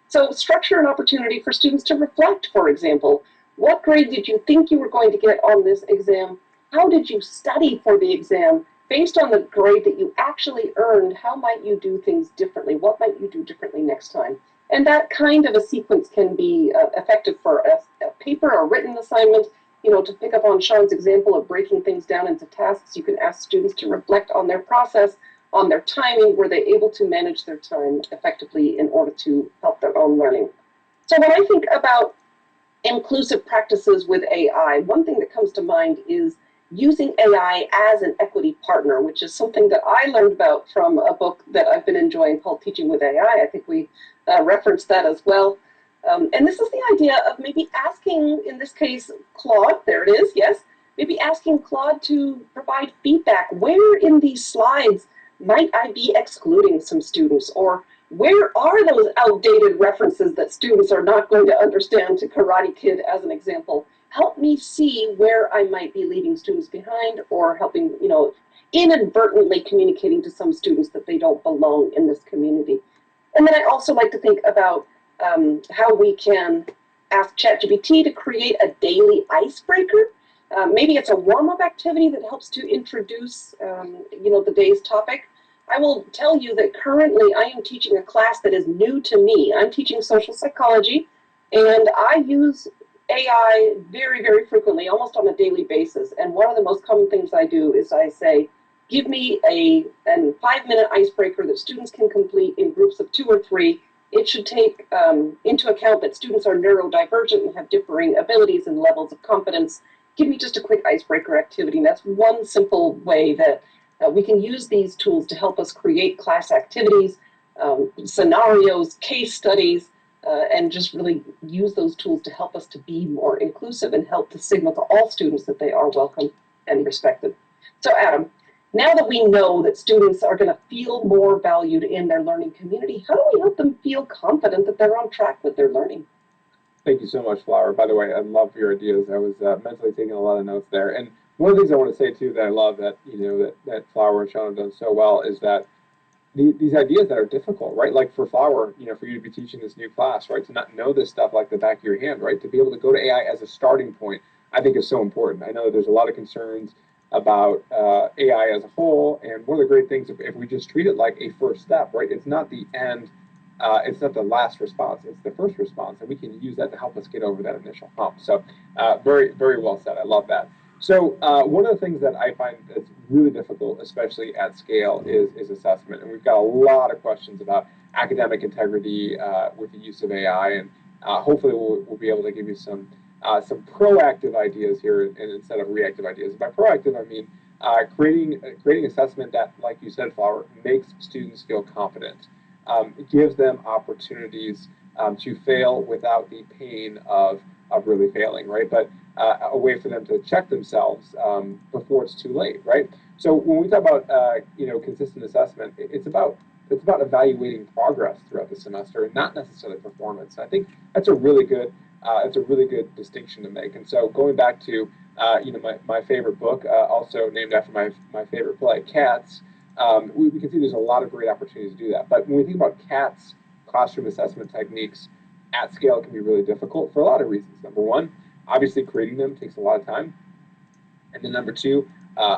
So structure an opportunity for students to reflect, for example. What grade did you think you were going to get on this exam? How did you study for the exam? Based on the grade that you actually earned, how might you do things differently? What might you do differently next time? And that kind of a sequence can be effective for a paper or written assignment. To pick up on Sean's example of breaking things down into tasks, you can ask students to reflect on their process, on their timing. Were they able to manage their time effectively in order to help their own learning? So when I think about inclusive practices with AI, one thing that comes to mind is using AI as an equity partner, which is something that I learned about from a book that I've been enjoying called Teaching with AI. I think we referenced that as well. And this is the idea of maybe asking, in this case, Claude, there it is, yes, maybe asking Claude to provide feedback. Where in these slides might I be excluding some students? Or where are those outdated references that students are not going to understand, to Karate Kid as an example? Help me see where I might be leaving students behind, or helping, inadvertently communicating to some students that they don't belong in this community. And then I also like to think about how we can ask ChatGPT to create a daily icebreaker. Maybe it's a warm-up activity that helps to introduce, the day's topic. I will tell you that currently I am teaching a class that is new to me. I'm teaching social psychology, and I use AI very, very frequently, almost on a daily basis. And one of the most common things I do is I say, give me a 5-minute icebreaker that students can complete in groups of 2 or 3. It should take into account that students are neurodivergent and have differing abilities and levels of competence. Give me just a quick icebreaker activity. And that's one simple way that we can use these tools to help us create class activities, scenarios, case studies, and just really use those tools to help us to be more inclusive and help to signal to all students that they are welcome and respected. So Adam, now that we know that students are going to feel more valued in their learning community, how do we help them feel confident that they're on track with their learning? Thank you so much, Flower. By the way, I love your ideas. I was mentally taking a lot of notes there. And one of the things I want to say too that I love that that Flower and Sean have done so well is that these ideas that are difficult, right? Like for Flower, for you to be teaching this new class, right? To not know this stuff like the back of your hand, right? To be able to go to AI as a starting point, I think is so important. I know that there's a lot of concerns about AI as a whole, and one of the great things if we just treat it like a first step, right? It's not the end, it's not the last response, it's the first response, and we can use that to help us get over that initial hump. So very, very well said. I love that. So one of the things that I find that's really difficult, especially at scale, is assessment. And we've got a lot of questions about academic integrity with the use of AI, and hopefully we'll be able to give you some proactive ideas here, and instead of reactive ideas. By proactive, I mean creating assessment that, like you said, Flower, makes students feel confident. It gives them opportunities to fail without the pain of really failing, right? But a way for them to check themselves before it's too late, right? So when we talk about consistent assessment, it's about evaluating progress throughout the semester and not necessarily performance. I think that's a really good distinction to make. And so going back to my favorite book, also named after my favorite play, Cats, we can see there's a lot of great opportunities to do that. But when we think about Cats classroom assessment techniques at scale, it can be really difficult for a lot of reasons. Number one, obviously creating them takes a lot of time, and then number two,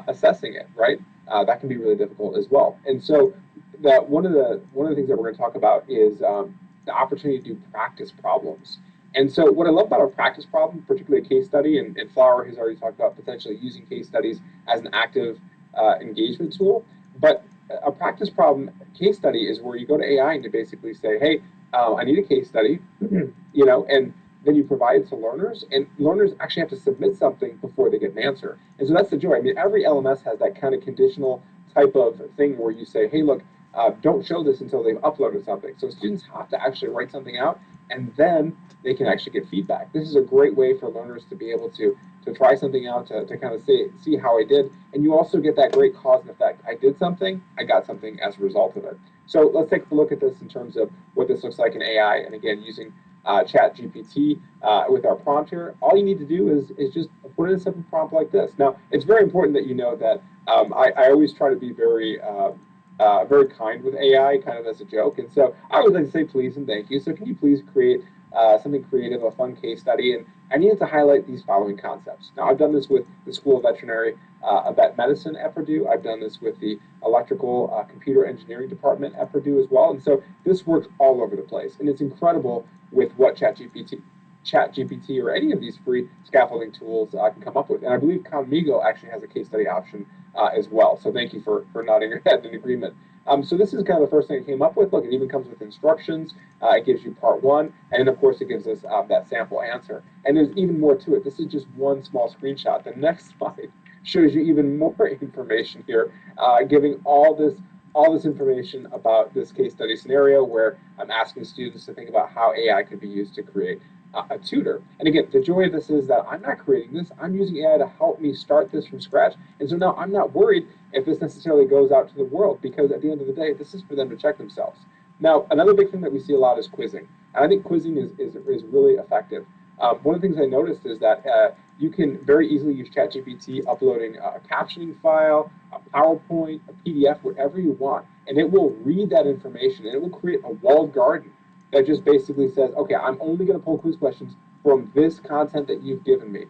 assessing it, right? That can be really difficult as well. And so one of the things that we're going to talk about is the opportunity to do practice problems. And so what I love about a practice problem, particularly a case study, and Flower has already talked about potentially using case studies as an active engagement tool, but a practice problem case study is where you go to AI and you basically say, hey, I need a case study, and then you provide it to learners, and learners actually have to submit something before they get an answer. And so that's the joy. I mean, every LMS has that kind of conditional type of thing where you say, hey, look, don't show this until they've uploaded something. So students have to actually write something out, and then they can actually get feedback. This is a great way for learners to be able to try something out, to kind of see how I did. And you also get that great cause and effect. I did something, I got something as a result of it. So let's take a look at this in terms of what this looks like in AI. And again, using Chat GPT with our prompt here, all you need to do is just put in a simple prompt like this. Now, it's very important that you know that I always try to be very kind with AI, kind of as a joke. And so I always like to say please and thank you. So can you please create something creative, a fun case study? And I needed to highlight these following concepts. Now, I've done this with the School of Veterinary Vet Medicine at Purdue. I've done this with the Electrical Computer Engineering Department at Purdue as well. And so this works all over the place. And it's incredible with what ChatGPT or any of these free scaffolding tools can come up with. And I believe Conmigo actually has a case study option as well. So thank you for nodding your head in agreement. So this is kind of the first thing I came up with. Look, it even comes with instructions. It gives you part one, and then of course it gives us that sample answer. And there's even more to it. This is just one small screenshot. The next slide shows you even more information here, giving all this information about this case study scenario where I'm asking students to think about how AI could be used to create a tutor. And again, the joy of this is that I'm not creating this. I'm using AI to help me start this from scratch. And so now I'm not worried if this necessarily goes out to the world, because at the end of the day, this is for them to check themselves. Now, another big thing that we see a lot is quizzing. And I think quizzing is really effective. One of the things I noticed is that you can very easily use ChatGPT uploading a captioning file, a PowerPoint, a PDF, whatever you want, and it will read that information, and it will create a walled garden that just basically says, okay, I'm only going to pull quiz questions from this content that you've given me.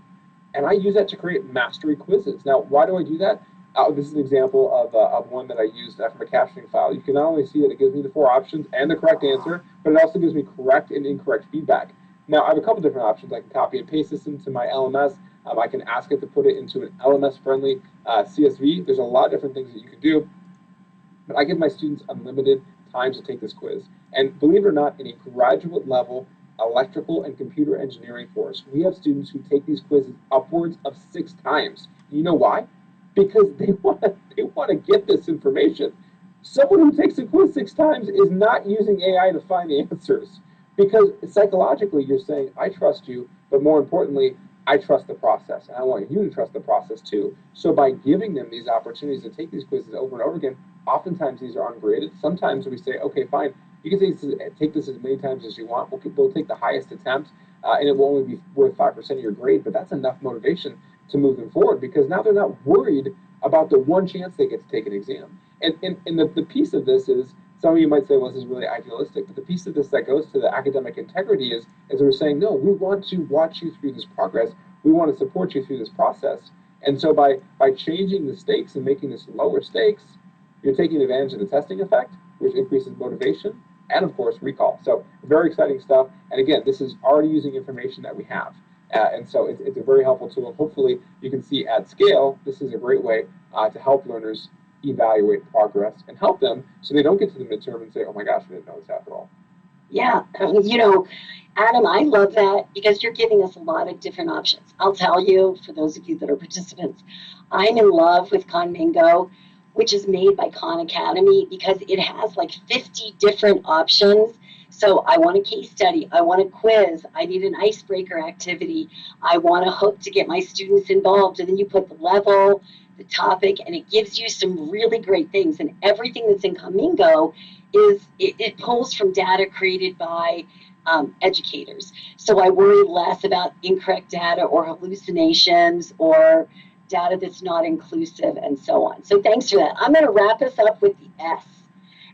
And I use that to create mastery quizzes. Now, why do I do that? This is an example of one that I used from a captioning file. You can not only see that it gives me the 4 options and the correct answer, but it also gives me correct and incorrect feedback. Now, I have a couple different options. I can copy and paste this into my LMS. I can ask it to put it into an LMS-friendly CSV. There's a lot of different things that you can do. But I give my students unlimited times to take this quiz. And believe it or not, in a graduate level electrical and computer engineering course, we have students who take these quizzes upwards of 6 times. You know why? Because they want to get this information. Someone who takes a quiz 6 times is not using AI to find the answers, because psychologically you're saying, I trust you, but more importantly, I trust the process, and I want you to trust the process too. So by giving them these opportunities to take these quizzes over and over again, oftentimes these are ungraded. Sometimes we say, okay, fine, you can take this as many times as you want. We'll take the highest attempt, and it will only be worth 5% of your grade, but that's enough motivation to move them forward, because now they're not worried about the one chance they get to take an exam. And the piece of this is, some of you might say, well, this is really idealistic, but the piece of this that goes to the academic integrity is we're saying, no, we want to watch you through this progress. We want to support you through this process. And so by changing the stakes and making this lower stakes, you're taking advantage of the testing effect, which increases motivation, and of course, recall. So very exciting stuff. And again, this is already using information that we have. And so it's a very helpful tool. And hopefully you can see at scale, this is a great way to help learners evaluate progress and help them so they don't get to the midterm and say, oh my gosh, I didn't know this after all. Yeah, you know, Adam, I love that because you're giving us a lot of different options. I'll tell you, for those of you that are participants, I'm in love with Conmingo, which is made by Khan Academy, because it has like 50 different options. So I want a case study, I want a quiz, I need an icebreaker activity, I want a hook to get my students involved, and then you put the level, the topic, and it gives you some really great things. And everything that's in Conmingo is it pulls from data created by educators. So I worry less about incorrect data or hallucinations or data that's not inclusive and so on. So thanks for that. I'm going to wrap us up with the S.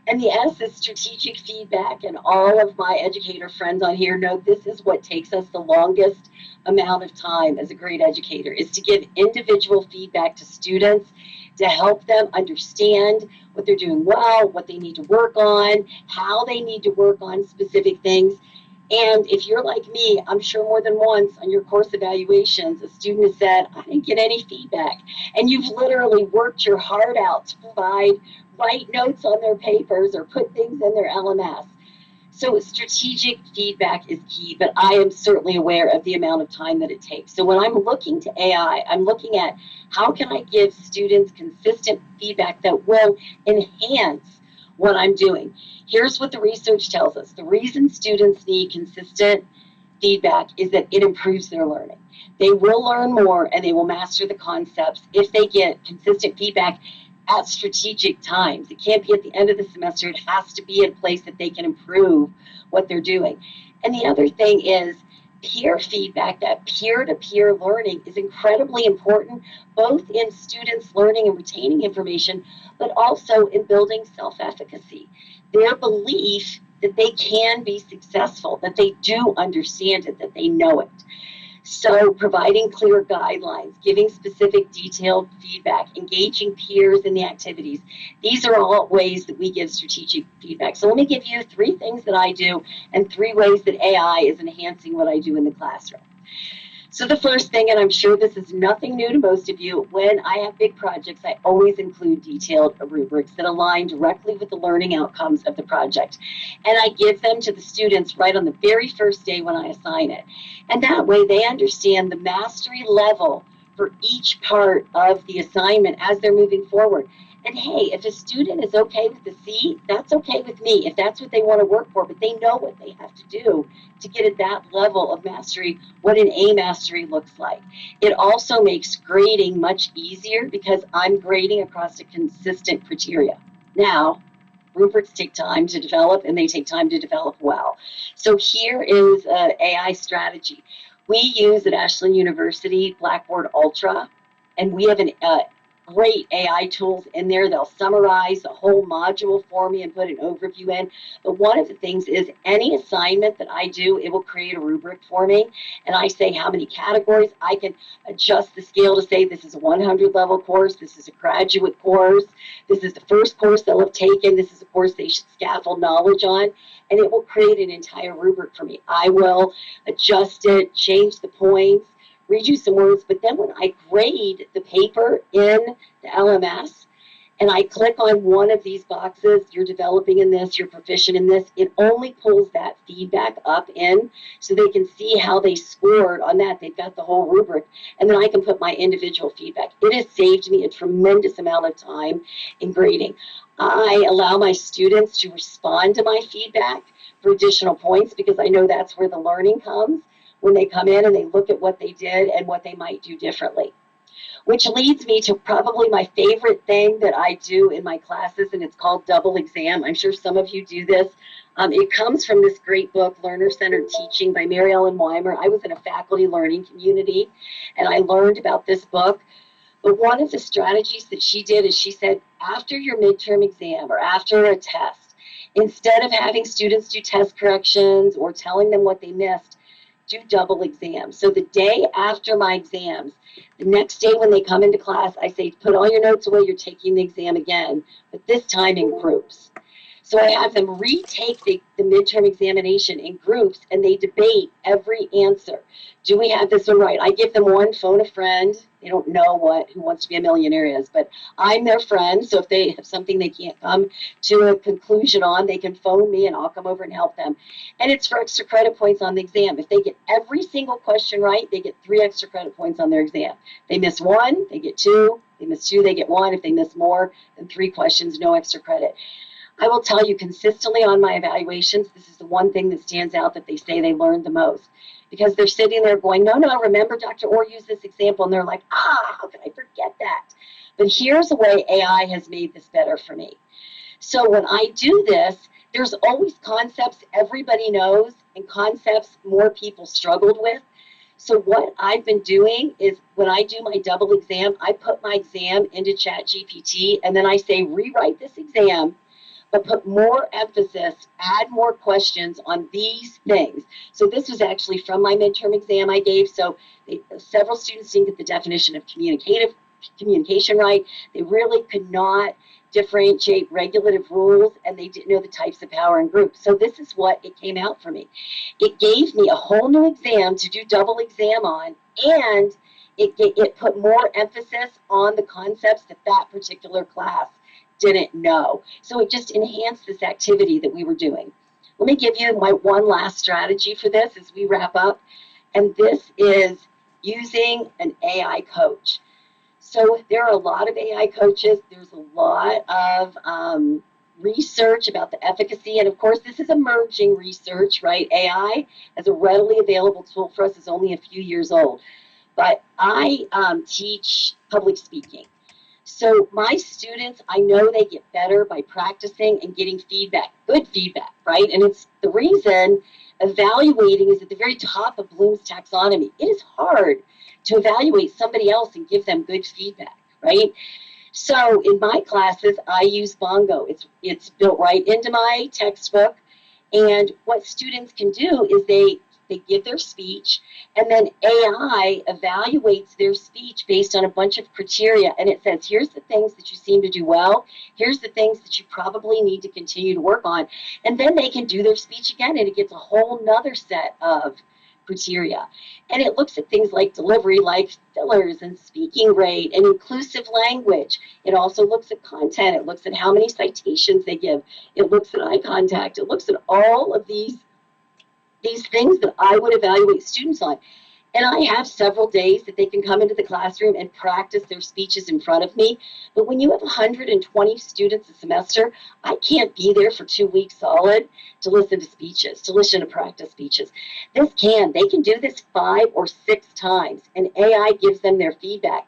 And the S is strategic feedback. And all of my educator friends on here know this is what takes us the longest amount of time as a great educator, is to give individual feedback to students to help them understand what they're doing well, what they need to work on, how they need to work on specific things. And if you're like me, I'm sure more than once on your course evaluations, a student has said, I didn't get any feedback. And you've literally worked your heart out to write notes on their papers or put things in their LMS. So strategic feedback is key, but I am certainly aware of the amount of time that it takes. So when I'm looking to AI, I'm looking at how can I give students consistent feedback that will enhance what I'm doing. Here's what the research tells us. The reason students need consistent feedback is that it improves their learning. They will learn more and they will master the concepts if they get consistent feedback at strategic times. It can't be at the end of the semester. It has to be in place that they can improve what they're doing. And the other thing is peer feedback. That peer-to-peer learning is incredibly important, both in students learning and retaining information, but also in building self-efficacy. Their belief that they can be successful, that they do understand it, that they know it. So providing clear guidelines, giving specific detailed feedback, engaging peers in the activities. These are all ways that we give strategic feedback. So let me give you 3 things that I do and 3 ways that AI is enhancing what I do in the classroom. So the first thing, and I'm sure this is nothing new to most of you, when I have big projects, I always include detailed rubrics that align directly with the learning outcomes of the project. And I give them to the students right on the very first day when I assign it. And that way they understand the mastery level for each part of the assignment as they're moving forward. And hey, if a student is okay with the C, that's okay with me, if that's what they want to work for, but they know what they have to do to get at that level of mastery, what an A mastery looks like. It also makes grading much easier because I'm grading across a consistent criteria. Now, rubrics take time to develop, and they take time to develop well. So here is an AI strategy. We use at Ashland University Blackboard Ultra, and we have an great AI tools in there. They'll summarize the whole module for me and put an overview in. But one of the things is any assignment that I do, it will create a rubric for me. And I say how many categories. I can adjust the scale to say this is a 100 level course, this is a graduate course, this is the first course they'll have taken, this is a course they should scaffold knowledge on. And it will create an entire rubric for me. I will adjust it, change the points, read you some words, but then when I grade the paper in the LMS and I click on one of these boxes, you're developing in this, you're proficient in this, it only pulls that feedback up in so they can see how they scored on that. They've got the whole rubric, and then I can put my individual feedback. It has saved me a tremendous amount of time in grading. I allow my students to respond to my feedback for additional points because I know that's where the learning comes, when they come in and they look at what they did and what they might do differently. Which leads me to probably my favorite thing that I do in my classes, and it's called double exam. I'm sure some of you do this. It comes from this great book, Learner-Centered Teaching by Mary Ellen Weimer. I was in a faculty learning community, and I learned about this book. But one of the strategies that she did is she said, after your midterm exam or after a test, instead of having students do test corrections or telling them what they missed, do double exams. So the day after my exams, the next day when they come into class, I say, put all your notes away, you're taking the exam again, but this time in groups. So I have them retake the midterm examination in groups, and they debate every answer. Do we have this one right? I give them one, phone a friend. They don't know Who Wants to Be a Millionaire is, but I'm their friend. So if they have something they can't come to a conclusion on, they can phone me and I'll come over and help them. And it's for extra credit points on the exam. If they get every single question right, they get 3 extra credit points on their exam. They miss one, they get 2. They miss 2, they get 1. If they miss more than 3 questions, no extra credit. I will tell you consistently on my evaluations, this is the one thing that stands out that they say they learned the most. Because they're sitting there going, no, remember Dr. Orr used this example. And they're like, how can I forget that? But here's a way AI has made this better for me. So when I do this, there's always concepts everybody knows and concepts more people struggled with. So what I've been doing is when I do my double exam, I put my exam into ChatGPT and then I say, rewrite this exam, but put more emphasis, add more questions on these things. So this was actually from my midterm exam I gave. So several students didn't get the definition of communication right. They really could not differentiate regulative rules, and they didn't know the types of power in groups. So this is what it came out for me. It gave me a whole new exam to do double exam on, and it put more emphasis on the concepts that particular class didn't know. So it just enhanced this activity that we were doing. Let me give you my one last strategy for this as we wrap up. And this is using an AI coach. So there are a lot of AI coaches. There's a lot of research about the efficacy. And of course, this is emerging research, right? AI as a readily available tool for us is only a few years old. But I teach public speaking. So my students, I know they get better by practicing and getting feedback, good feedback, right? And it's the reason evaluating is at the very top of Bloom's taxonomy. It is hard to evaluate somebody else and give them good feedback, right? So in my classes, I use Bongo. It's built right into my textbook. And what students can do is they give their speech, and then AI evaluates their speech based on a bunch of criteria. And it says, here's the things that you seem to do well. Here's the things that you probably need to continue to work on. And then they can do their speech again, and it gets a whole nother set of criteria. And it looks at things like delivery, like fillers and speaking rate and inclusive language. It also looks at content. It looks at how many citations they give. It looks at eye contact. It looks at all of these things that I would evaluate students on. And I have several days that they can come into the classroom and practice their speeches in front of me. But when you have 120 students a semester, I can't be there for 2 weeks solid to listen to speeches, to listen to practice speeches. They can do this 5 or 6 times, and AI gives them their feedback.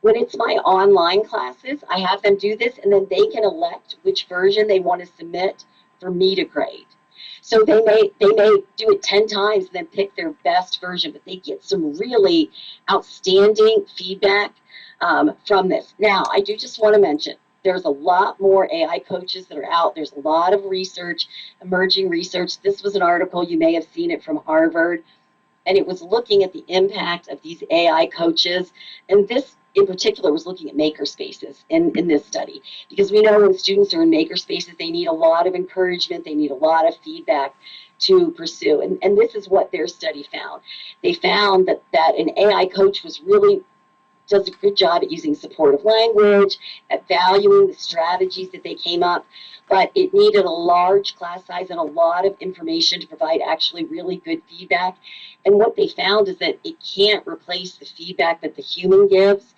When it's my online classes, I have them do this, and then they can elect which version they want to submit for me to grade. So they may do it 10 times and then pick their best version, but they get some really outstanding feedback from this. Now, I do just want to mention, there's a lot more AI coaches that are out. There's a lot of research, emerging research. This was an article, you may have seen it, from Harvard, and it was looking at the impact of these AI coaches. And this in particular was looking at maker spaces in this study, because we know when students are in maker spaces, they need a lot of encouragement, they need a lot of feedback to pursue. And this is what their study found. They found that an AI coach does a good job at using supportive language, at valuing the strategies that they came up, but it needed a large class size and a lot of information to provide actually really good feedback. And what they found is that it can't replace the feedback that the human gives.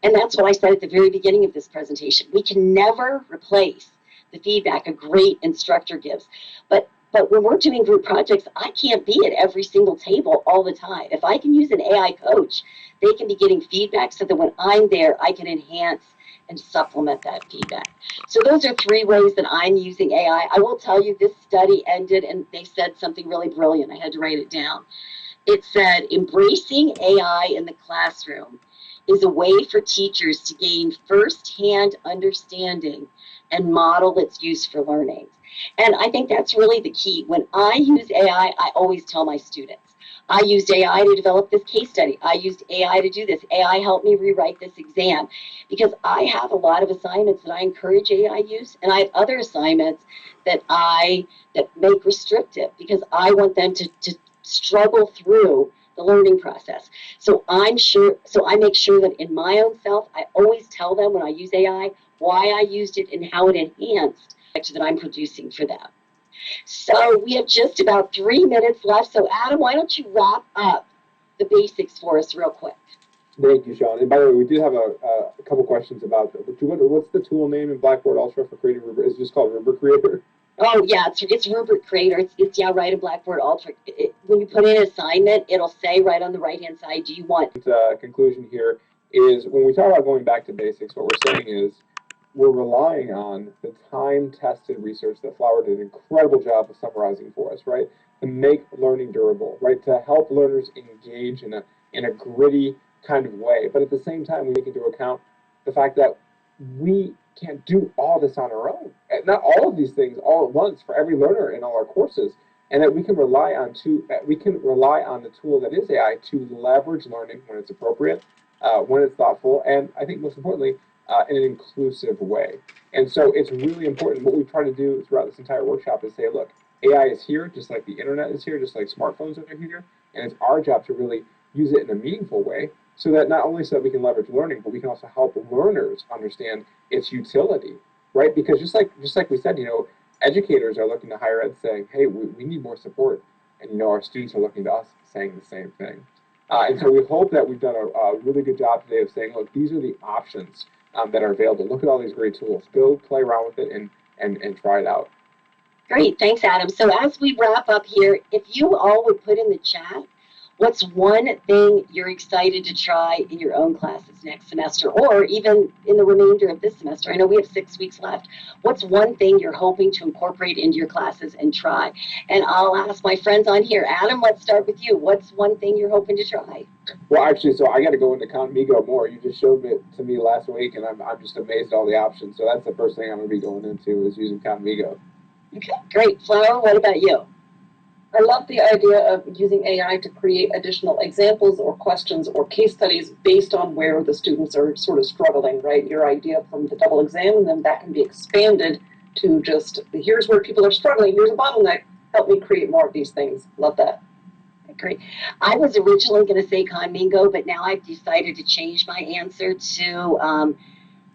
And that's what I said at the very beginning of this presentation. We can never replace the feedback a great instructor gives. But when we're doing group projects, I can't be at every single table all the time. If I can use an AI coach, they can be getting feedback so that when I'm there, I can enhance and supplement that feedback. So those are 3 ways that I'm using AI. I will tell you, this study ended and they said something really brilliant. I had to write it down. It said, embracing AI in the classroom is a way for teachers to gain firsthand understanding and model its use for learning. And I think that's really the key. When I use AI, I always tell my students, I used AI to develop this case study. I used AI to do this. AI helped me rewrite this exam, because I have a lot of assignments that I encourage AI use, and I have other assignments that make restrictive, because I want them to struggle through the learning process. So I make sure that in my own self, I always tell them when I use AI why I used it and how it enhanced that I'm producing for them. So we have just about 3 minutes left. So Adam, why don't you wrap up the basics for us real quick? Thank you, Sean. And by the way, we do have a couple questions about what's the tool name in Blackboard Ultra for creating rubric? Is it just called Rubric Creator? Oh yeah, it's Rubric Creator. It's yeah, right in Blackboard Ultra. When you put in an assignment, it'll say right on the right-hand side, do you want? Conclusion here is when we talk about going back to basics, what we're saying is we're relying on the time-tested research that Flower did an incredible job of summarizing for us, right? To make learning durable, right? To help learners engage in a gritty kind of way. But at the same time, we take into account the fact that we can't do all this on our own. And not all of these things all at once for every learner in all our courses. And that we can rely on the tool that is AI to leverage learning when it's appropriate, when it's thoughtful, and I think most importantly, in an inclusive way. And so it's really important. What we try to do throughout this entire workshop is say, look, AI is here, just like the internet is here, just like smartphones are here, and it's our job to really use it in a meaningful way, so that not only so that we can leverage learning, but we can also help learners understand its utility, right? Because just like we said, educators are looking to higher ed saying, hey, we need more support, and our students are looking to us saying the same thing. And so we hope that we've done a really good job today of saying, look, these are the options that are available. Look at all these great tools. Go play around with it and try it out. Great, thanks, Adam. So as we wrap up here, if you all would put in the chat, what's one thing you're excited to try in your own classes next semester, or even in the remainder of this semester? I know we have 6 weeks left. What's one thing you're hoping to incorporate into your classes and try? And I'll ask my friends on here. Adam, let's start with you. What's one thing you're hoping to try? Well, actually, so I got to go into Conmigo more. You just showed it to me last week, and I'm just amazed at all the options. So that's the first thing I'm going to be going into is using Conmigo. Okay, great. Flower, what about you? I love the idea of using AI to create additional examples or questions or case studies based on where the students are sort of struggling, right? Your idea from the double exam, and then that can be expanded to just, here's where people are struggling, here's a bottleneck, help me create more of these things. Love that. Great. I was originally going to say Conmingo, but now I've decided to change my answer to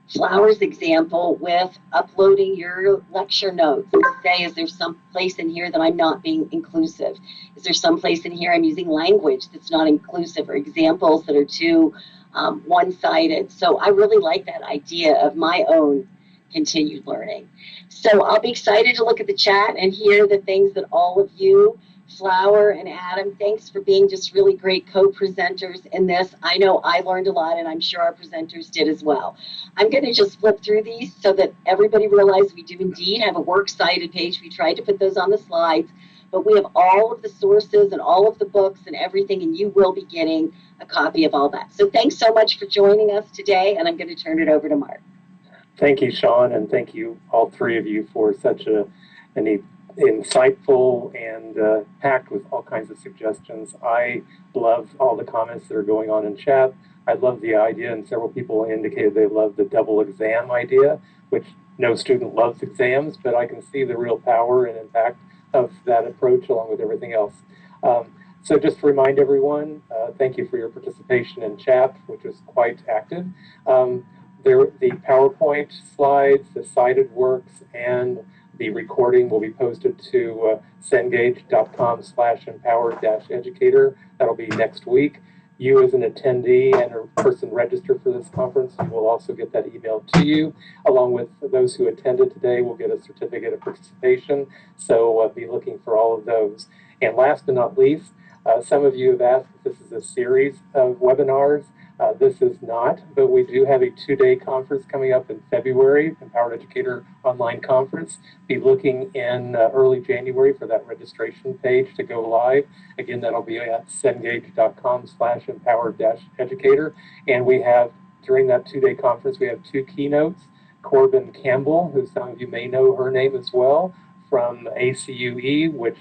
Flower's example with uploading your lecture notes. To say, is there some place in here that I'm not being inclusive? Is there some place in here I'm using language that's not inclusive, or examples that are too one-sided? So I really like that idea of my own continued learning. So I'll be excited to look at the chat and hear the things that all of you, Flower and Adam, thanks for being just really great co-presenters in this. I know I learned a lot, and I'm sure our presenters did as well. I'm going to just flip through these so that everybody realizes we do indeed have a works cited page. We tried to put those on the slides, but we have all of the sources and all of the books and everything, and you will be getting a copy of all that. So thanks so much for joining us today, and I'm going to turn it over to Mark. Thank you, Sean, and thank you, all three of you, for such an insightful and packed with all kinds of suggestions. I love all the comments that are going on in chat. I love the idea, and several people indicated they love the double exam idea, which no student loves exams, but I can see the real power and impact of that approach along with everything else. So just to remind everyone, thank you for your participation in chat, which was quite active. The PowerPoint slides, the cited works, and the recording will be posted to cengage.com/empowered-educator. That'll be next week. You as an attendee and a person registered for this conference, you will also get that email to you. Along with those who attended today will get a certificate of participation. So be looking for all of those. And last but not least, some of you have asked if this is a series of webinars. This is not, but we do have a 2-day conference coming up in February, Empowered Educator Online Conference. Be looking in early January for that registration page to go live. Again, that'll be at cengage.com/empowered-educator. And we have, during that 2-day conference, we have 2 keynotes. Corbin Campbell, who some of you may know her name as well, from ACUE, which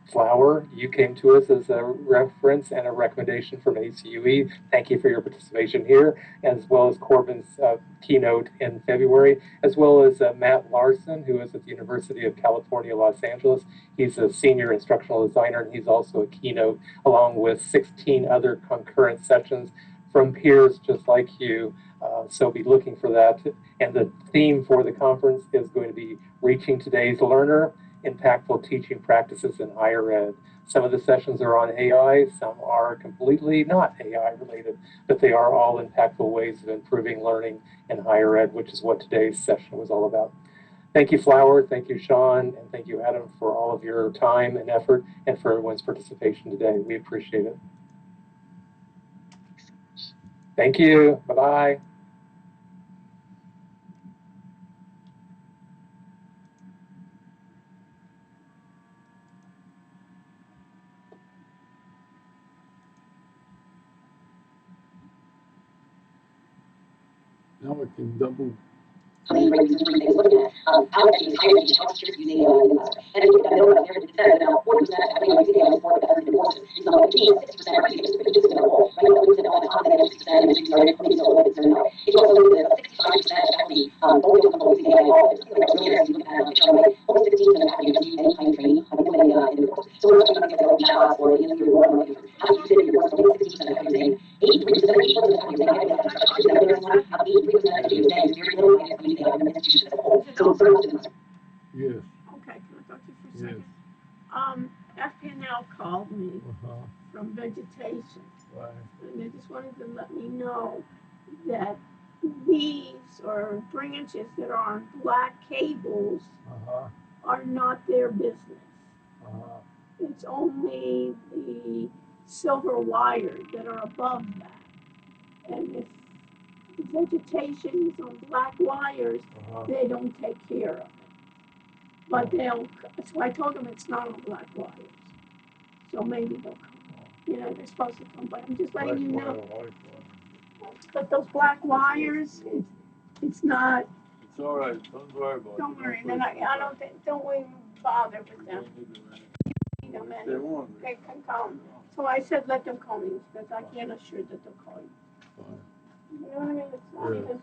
Flower, you came to us as a reference and a recommendation from ACUE. Thank you for your participation here, as well as Corbin's keynote in February, as well as Matt Larson, who is at the University of California, Los Angeles. He's a senior instructional designer, and he's also a keynote, along with 16 other concurrent sessions from peers just like you. So be looking for that. And the theme for the conference is going to be Reaching Today's Learner, Impactful Teaching Practices in Higher Ed. Some of the sessions are on AI, some are completely not AI related, but they are all impactful ways of improving learning in higher ed, which is what today's session was all about. Thank you, Flower, thank you, Sean, and thank you, Adam, for all of your time and effort and for everyone's participation today. We appreciate it. Thank you, bye-bye. Now I can double. How many rates and different things looking at how much is higher education officers using AI in the classroom. And if you look at the middle of there, it says about 40% of having using AI for the better courses. It's not like 60% are using it just in a whole. Right now, we're using it all the time, and then 60% and we started maybe so what it's doing now. If you also look at 65% of faculty only don't come using AI at all. It's something that's really interesting. You look at John Way, only 16% of faculty just use any kind of training implementing AI in the course. So we're not trying to get like chatbots or any of your one or how do you use it in your course? Only 60% of faculty using 83% of people using AI. I think that's actually the other one. 83% of faculty using very little using AI in the institution as a whole. So very much in the Yes. Okay, can I talk to you for a Yes. second? FPNL called me Uh-huh. from vegetation, Right. and they just wanted to let me know that leaves or branches that are on black cables Uh-huh. are not their business. Uh-huh. It's only the silver wires that are above that. And if the vegetation is on black wires, Uh-huh. they don't take care of it. But they'll, so I told them it's not on black wires. So maybe they'll come. You know, they're supposed to come, but I'm just letting you know. But those black wires, it's not, It's all right. Don't worry about it. don't worry, and then I don't think, don't even bother with them. You know, If they man, want. they can come. So I said, let them call me, because I can't assure that they'll call you. Fine. You know what I mean? It's not Yes. even.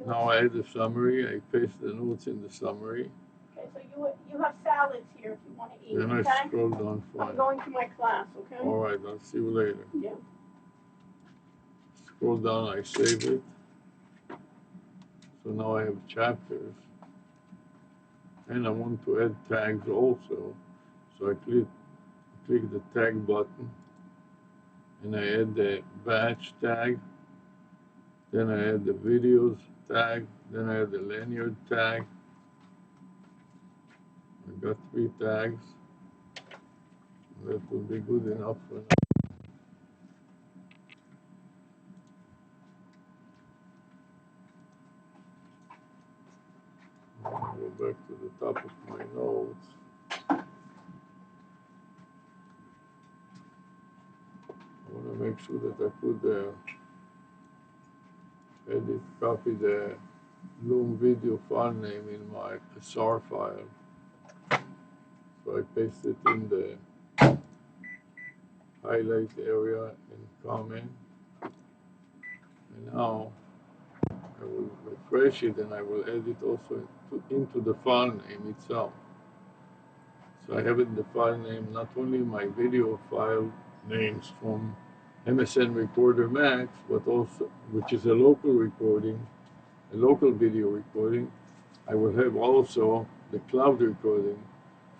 Now I had the summary. I paste the notes in the summary. Okay, so you have salads here if you want to eat, Then I okay? scroll down I'm fine. going to my class, okay? All right, I'll see you later. Yeah. Scroll down, I save it. So now I have chapters. And I want to add tags also. So I click the tag button. And I add the batch tag. Then I add the videos tag. Then I add the lanyard tag. I got 3 tags. That will be good enough for now. I'll go back to the top of my notes. I want to make sure that I put the copy the Loom video file name in my SAR file. So I paste it in the highlight area and comment. And now I will refresh it and I will add it also into the file name itself. So I have in the file name not only my video file names from MSN Recorder Max, but also, which is a local recording, a local video recording. I will have also the cloud recording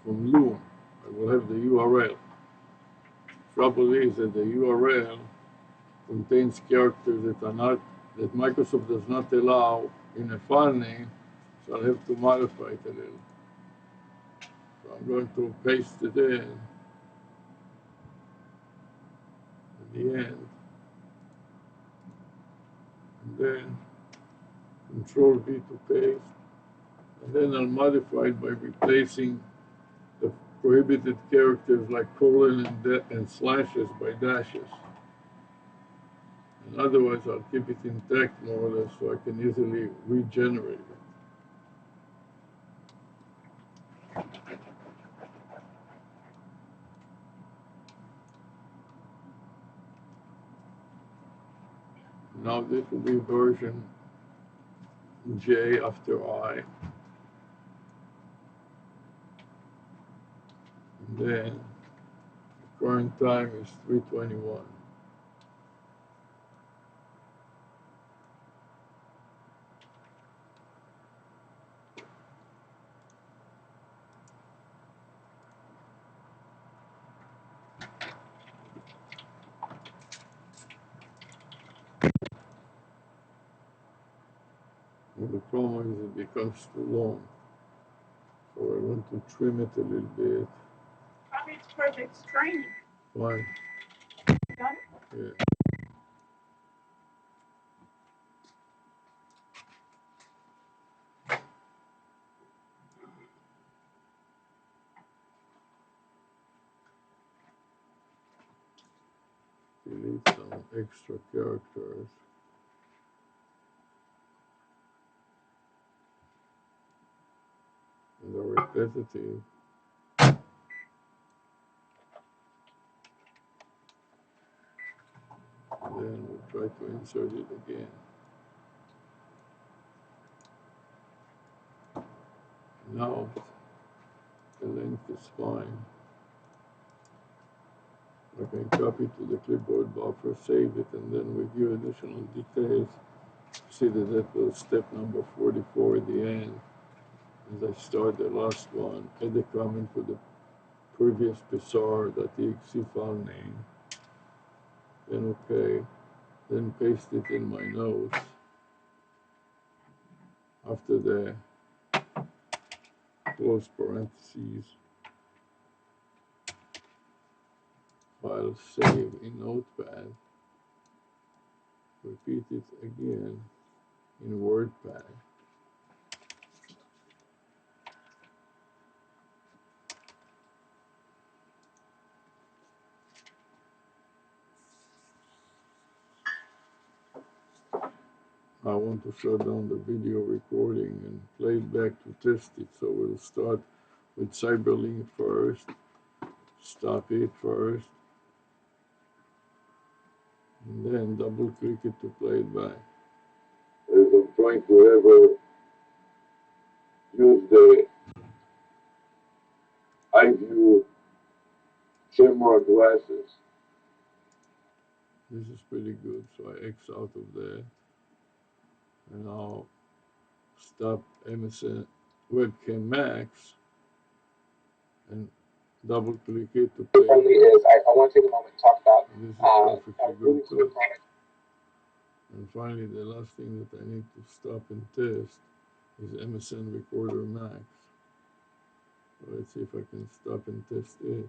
from Loom. I will have the URL. Trouble is that the URL contains characters that Microsoft does not allow in a file name, so I'll have to modify it a little. So I'm going to paste it in at the end. And then Control V to paste. And then I'll modify it by replacing the prohibited characters like colon and slashes by dashes. And otherwise I'll keep it intact more or less so I can easily regenerate it. Now this will be version J after I. And then current time is 3:21. And the problem is it becomes too long. So I want to trim it a little bit. Probably it's perfect training. Fine. Got it? Yeah. Delete some extra characters. And the repetitive. Then we'll try to insert it again. Now the length is fine. I can copy to the clipboard buffer, save it, and then review additional details. See that that was step number 44 at the end. As I start the last one, add a comment for the previous psr.exe file name. Then OK. Then paste it in my notes. After the close parentheses, file save in Notepad. Repeat it again in WordPad. I want to shut down the video recording and play it back to test it. So we'll start with Cyberlink first, stop it first, and then double click it to play it back. As I'm trying to ever use the iView camera glasses. This is pretty good, so I X out of there. And I'll stop MSN Webcam Max and double click it to play. Only is I want to take a moment and talk about This is perfectly really good sort of too. And finally, the last thing that I need to stop and test is MSN Recorder Max. So let's see if I can stop and test it.